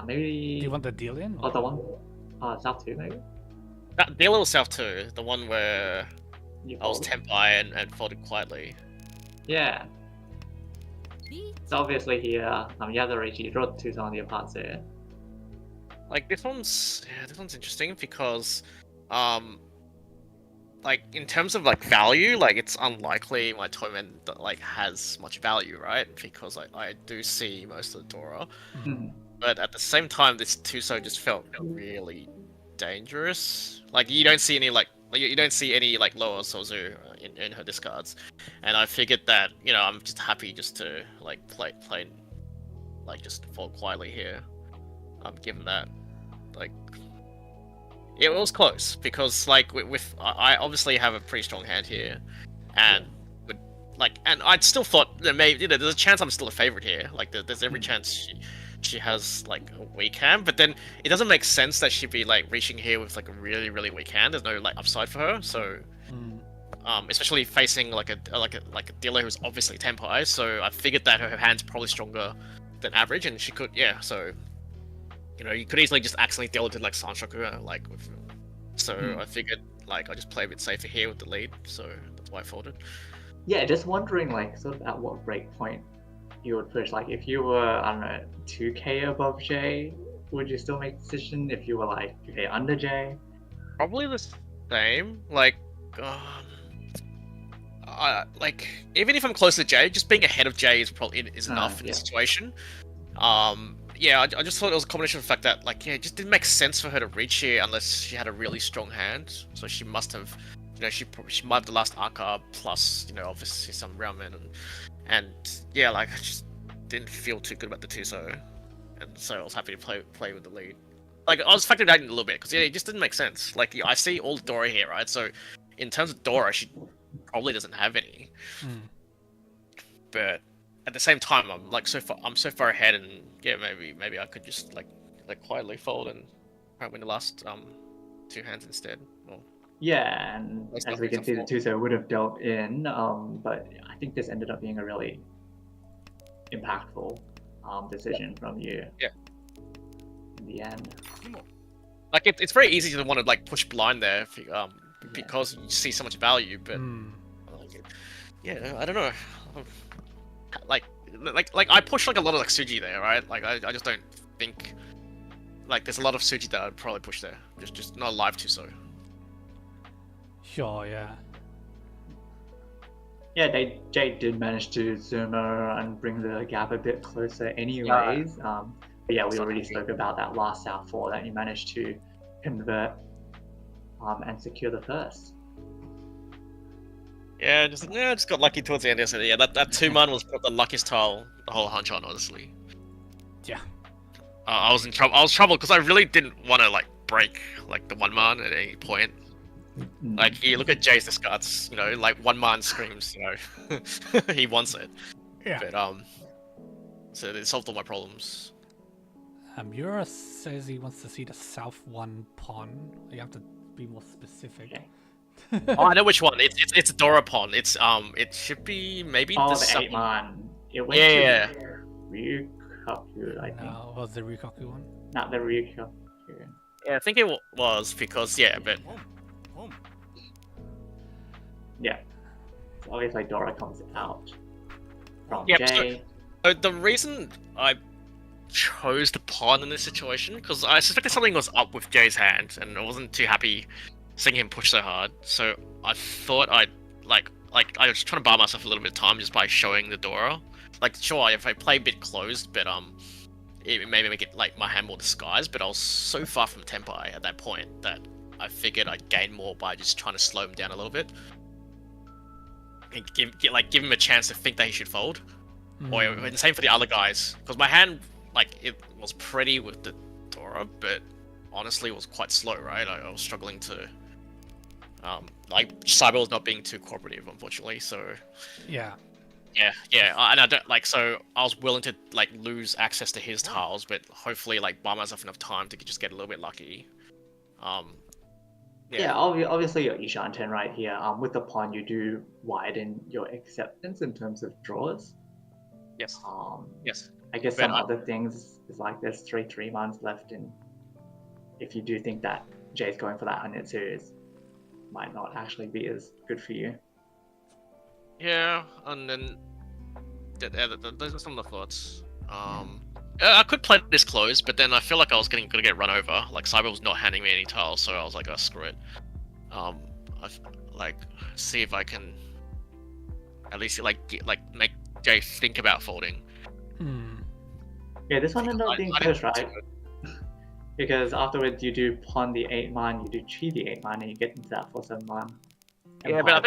Maybe. Do you want the deal in? Oh, the one. South 2 maybe. That dealer was South 2, the one where You I was folded. Tempai and folded quietly. Yeah. So obviously here, you have the Riichi, you draw the 2 on the parts there. Like this one's interesting because like in terms of like value, like it's unlikely my Toyman like has much value, right? Because I do see most of the Dora. But at the same time, this Tuso just felt really dangerous. Like you don't see any you don't see any like lower Sozu in her discards, and I figured that I'm just happy just to like play like just fold quietly here. Given that like it was close because like with I obviously have a pretty strong hand here, and and I'd still thought that maybe there's a chance I'm still a favorite here. Like there's every chance she has like a weak hand, but then it doesn't make sense that she'd be like reaching here with like a really weak hand. There's no like upside for her, so especially facing like a dealer who's obviously Tempai. So I figured that her hand's probably stronger than average, and she could so you could easily just accidentally deal it to like Sanshoku so I figured like I just play a bit safer here with the lead, so that's why I folded. Yeah, just wondering, like, sort of at what break point you would push. Like, if you were, I don't know, 2k above J, would you still make the decision? If you were like 2k under J? Probably the same. Like, like even if I'm close to J, just being ahead of J is probably is enough in this situation. Yeah, I just thought it was a combination of the fact that, like, yeah, it just didn't make sense for her to reach here unless she had a really strong hand. So she must have, you know, she might have the last Arca plus, you know, obviously some Ramen and yeah, like I just didn't feel too good about the Tuso, and so I was happy to play with the lead. Like I was factoring that in a little bit because yeah, it just didn't make sense. Like I see all Dora here, right? So in terms of Dora, she probably doesn't have any, but at the same time, I'm like I'm so far ahead, and yeah, maybe I could just like quietly fold and try and win the last 2 hands instead. Or, yeah, and as we can see, the Tuso would have dealt in, but I think this ended up being a really impactful decision from you. Yeah. In the end. Like it's very easy to want to like push blind there, because you see so much value, but yeah, I don't know. Like I push like a lot of like Suji there, right? Like I just don't think like there's a lot of Suji that I'd probably push there. Just not live too so. Sure, yeah. Yeah, Jade did manage to zoom and bring the gap a bit closer anyways. But yeah, we already spoke about that last out 4 that you managed to convert and secure the first. Yeah, just got lucky towards the end. So yeah, that 2-man was the luckiest tile the whole Hanchan, honestly. Yeah. I was in trouble. I was troubled because I really didn't want to like break like the 1-man at any point. Like you look at Jay's discards, you know, like 1-man screams, you know, he wants it. Yeah. But so it solved all my problems. Mura says he wants to see the south 1 pawn. You have to be more specific. Oh, I know which one. It's a Dora pawn. It's it should be maybe the 8-man. It went to Ryukaku, I think. No, was the Ryukaku one? Not the Ryukaku. Yeah, I think it was because but yeah, so obviously Dora comes out from Jay. So the reason I chose the pawn in this situation because I suspected something was up with Jay's hand, and I wasn't too happy seeing him push so hard. So I thought I was trying to buy myself a little bit of time just by showing the Dora. Like, sure, if I play a bit closed, but it maybe make it like my hand more disguised. But I was so far from Tenpai at that point that I figured I'd gain more by just trying to slow him down a little bit and give him a chance to think that he should fold. Or and same for the other guys, because my hand it was pretty with the Dora, but honestly it was quite slow, right? I was struggling to Cyber was not being too cooperative, unfortunately. So yeah, and I don't so I was willing to lose access to his tiles, but hopefully buy myself enough time to just get a little bit lucky. Yeah, obviously you're Ishan 10 right here. With the pawn, you do widen your acceptance in terms of draws. Yes. Yes. I guess some other things is there's 3 mans left, and if you do think that Jay's going for that 100 series, might not actually be as good for you. Yeah, and then those are some of the thoughts. I could play this close, but then I feel like I was gonna get run over. Like Cyber was not handing me any tiles, so I was like, oh, screw it. See if I can at least make Jay think about folding. Yeah, this one ended up being close, right? Because afterwards you do pawn the 8-man, you do chi the 8-man, and you get into that 4-7-man. Yeah, but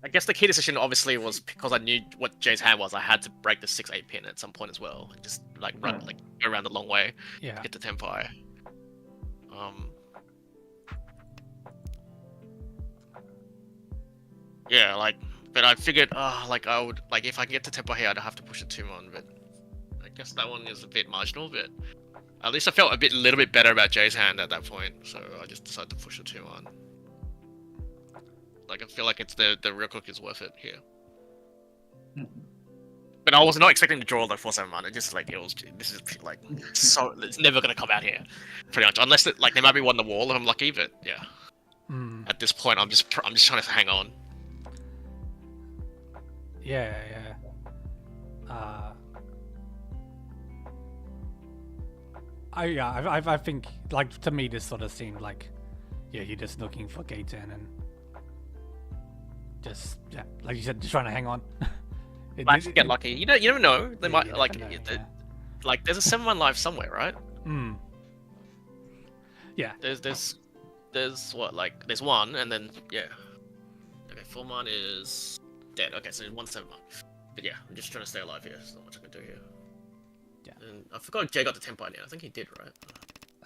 I guess the key decision obviously was because I knew what Jay's hand was. I had to break the 6-8 pin at some point as well, and just run go around the long way, to get to Tenpai. Yeah, but I figured, I would if I can get to Tenpai here, I'd have to push a 2-man, but I guess that one is a bit marginal. But at least I felt a little bit better about Jay's hand at that point, so I just decided to push a 2-man. I feel like it's the real cook is worth it here. But I was not expecting to draw 4-7-man. It just this is so it's never gonna come out here, pretty much. Unless there might be one on the wall if I'm lucky, but yeah. And at this point, I'm just trying to hang on. Yeah. I think, like, to me this sort of seemed like, yeah, you're just looking for gates in and just, yeah, like you said, just trying to hang on. Might get lucky. You never know. They might like know, like there's a 7-1 live somewhere, right? Yeah. There's what, like there's one, and then yeah. Okay, 4-1 is dead. Okay, so 1-7-1. But yeah, I'm just trying to stay alive here. There's not much I can do here. Yeah. And I forgot if Jay got the tempo now. I think he did, right?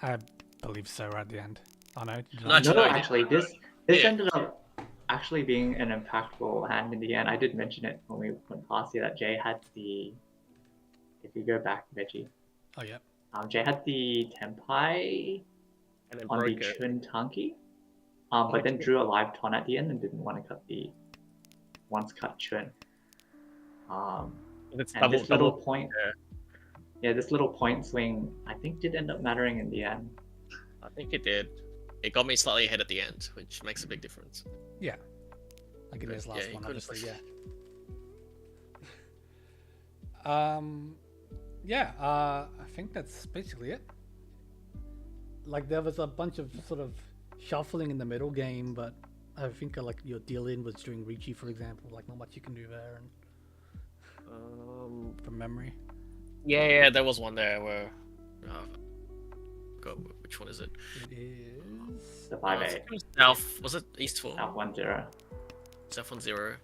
I believe so. Right at the end. Oh no. No, actually, this ended up actually being an impactful hand in the end. I did mention it when we went past here that Jay had the. If you go back, Veggie. Oh yeah. Jay had the Tempai And then on the broke it. Chun Tanki, but then drew a live ton at the end and didn't want to cut the once cut Chun. It's And this little double. point, yeah, this little point swing, I think did end up mattering in the end. I think it did. It got me slightly ahead at the end, which makes a big difference. Yeah. Like it is Yeah, last you one, couldn't obviously. push. Yeah. Yeah. I think that's basically it. Like there was a bunch of sort of shuffling in the middle game, but I think like your deal in was during Riichi, for example. Like not much you can do there, and from memory. Yeah, there was one there where. God, which one is it? It is. The Oh, 5-8, it was South. Was it East 4? South 1-0. South 1-0.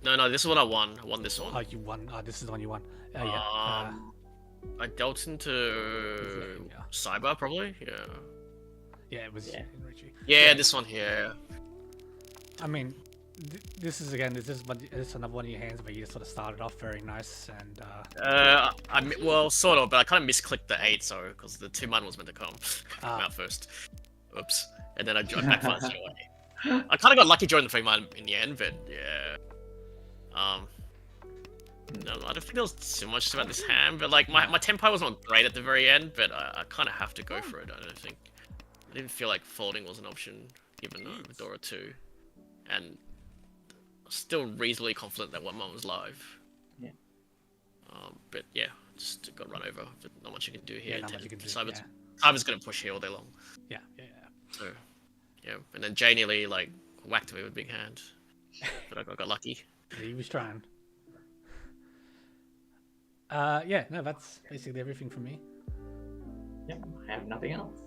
No, this is what I won. I won this one. Oh, you won. This is the one you won. Yeah. I dealt into Yeah. Cyber, probably. Yeah. Yeah, it was Yeah. in Riichi. Yeah, this one here. I mean, this is another one of your hands where you just sort of started off very nice and. Well, sort of, but I kind of misclicked the 8, so because the 2-man was meant to come out first. Oops. And then I backfired straight away. I kind of got lucky during the 3-man in the end, but yeah. No, I don't think there was too much about this hand, but like my tempo was not great at the very end, but I kind of have to go for it. I didn't feel like folding was an option, given Dora 2, and still reasonably confident that 1-man was live. Yeah. But yeah, just got run over. But not much you can do here. Yeah, not much you can do, Cyber's gonna push here all day long. Yeah. So yeah, and then Jay nearly like whacked me with a big hand, but I got lucky. Yeah, he was trying. Yeah, no, that's basically everything from me. Yep, I have nothing else.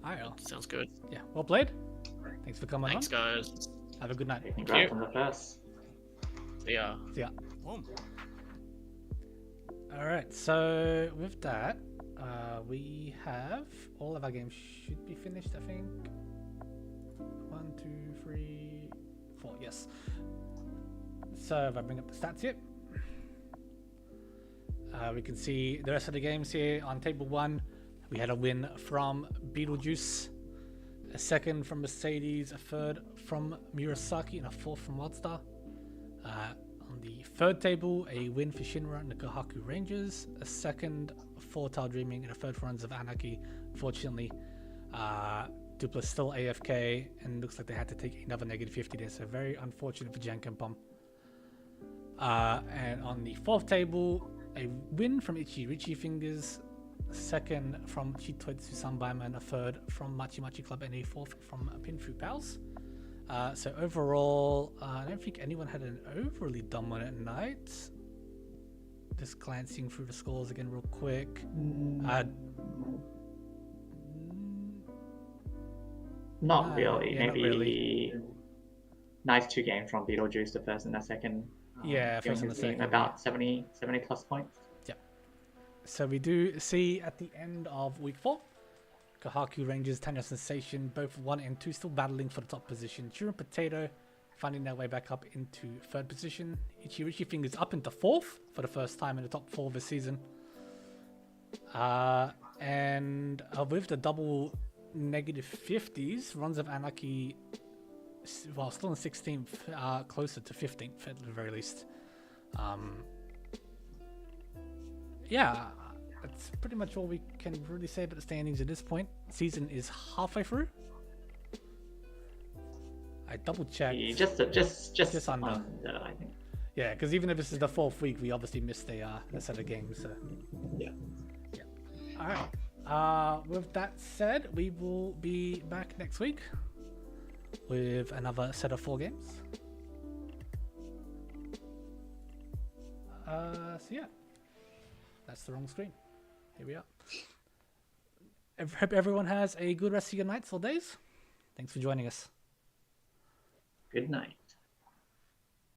Alright, Sounds good. yeah, well played. Thanks for coming Thanks, on. guys. Have a good night. Congrats on the first. See ya. See ya. Alright, so with that, we have all of our games should be finished, I think. 1, 2, 3, 4, yes. So if I bring up the stats here, we can see the rest of the games here. On table 1, we had a win from Beetlejuice, a second from Mercedes, a third from Murasaki, and a fourth from Wildstar. On the third table, a win for Shinra and the Kohaku Rangers, a second for Tile Dreaming, and a third for Runs of Anarchy. Unfortunately, Dupla still AFK, and looks like they had to take another -50 there, so very unfortunate for Jankenpom. And on the fourth table, a win from Riichi Fingers, a second from Chitoitsu Sanbaiman, a third from Machi Machi Club, and a fourth from Pinfu Pals. So overall, I don't think anyone had an overly dominant night. Just glancing through the scores again real quick. Not really. yeah, not Maybe really. nice 2 games from Beetlejuice, the first and the second. Yeah, giving first and his the team second, about 70 plus points. So we do see at the end of week 4, Kohaku Rangers, Tanya Sensation, both 1 and 2 still battling for the top position. Churro and Potato finding their way back up into 3rd position. Riichi Fingers up into 4th for the first time in the top 4 this season. And with the double -50s, Runs of Anarchy, well, still in 16th, closer to 15th at the very least. Yeah, that's pretty much all we can really say about the standings at this point. Season is halfway through. I double checked. Yeah, just under. I think. Yeah, because even if this is the 4th week, we obviously missed a set of games. So. Yeah. All right. With that said, we will be back next week with another set of 4 games. So yeah, that's the wrong screen. Here we are. Hope everyone has a good rest of your nights or days. Thanks for joining us. Good night.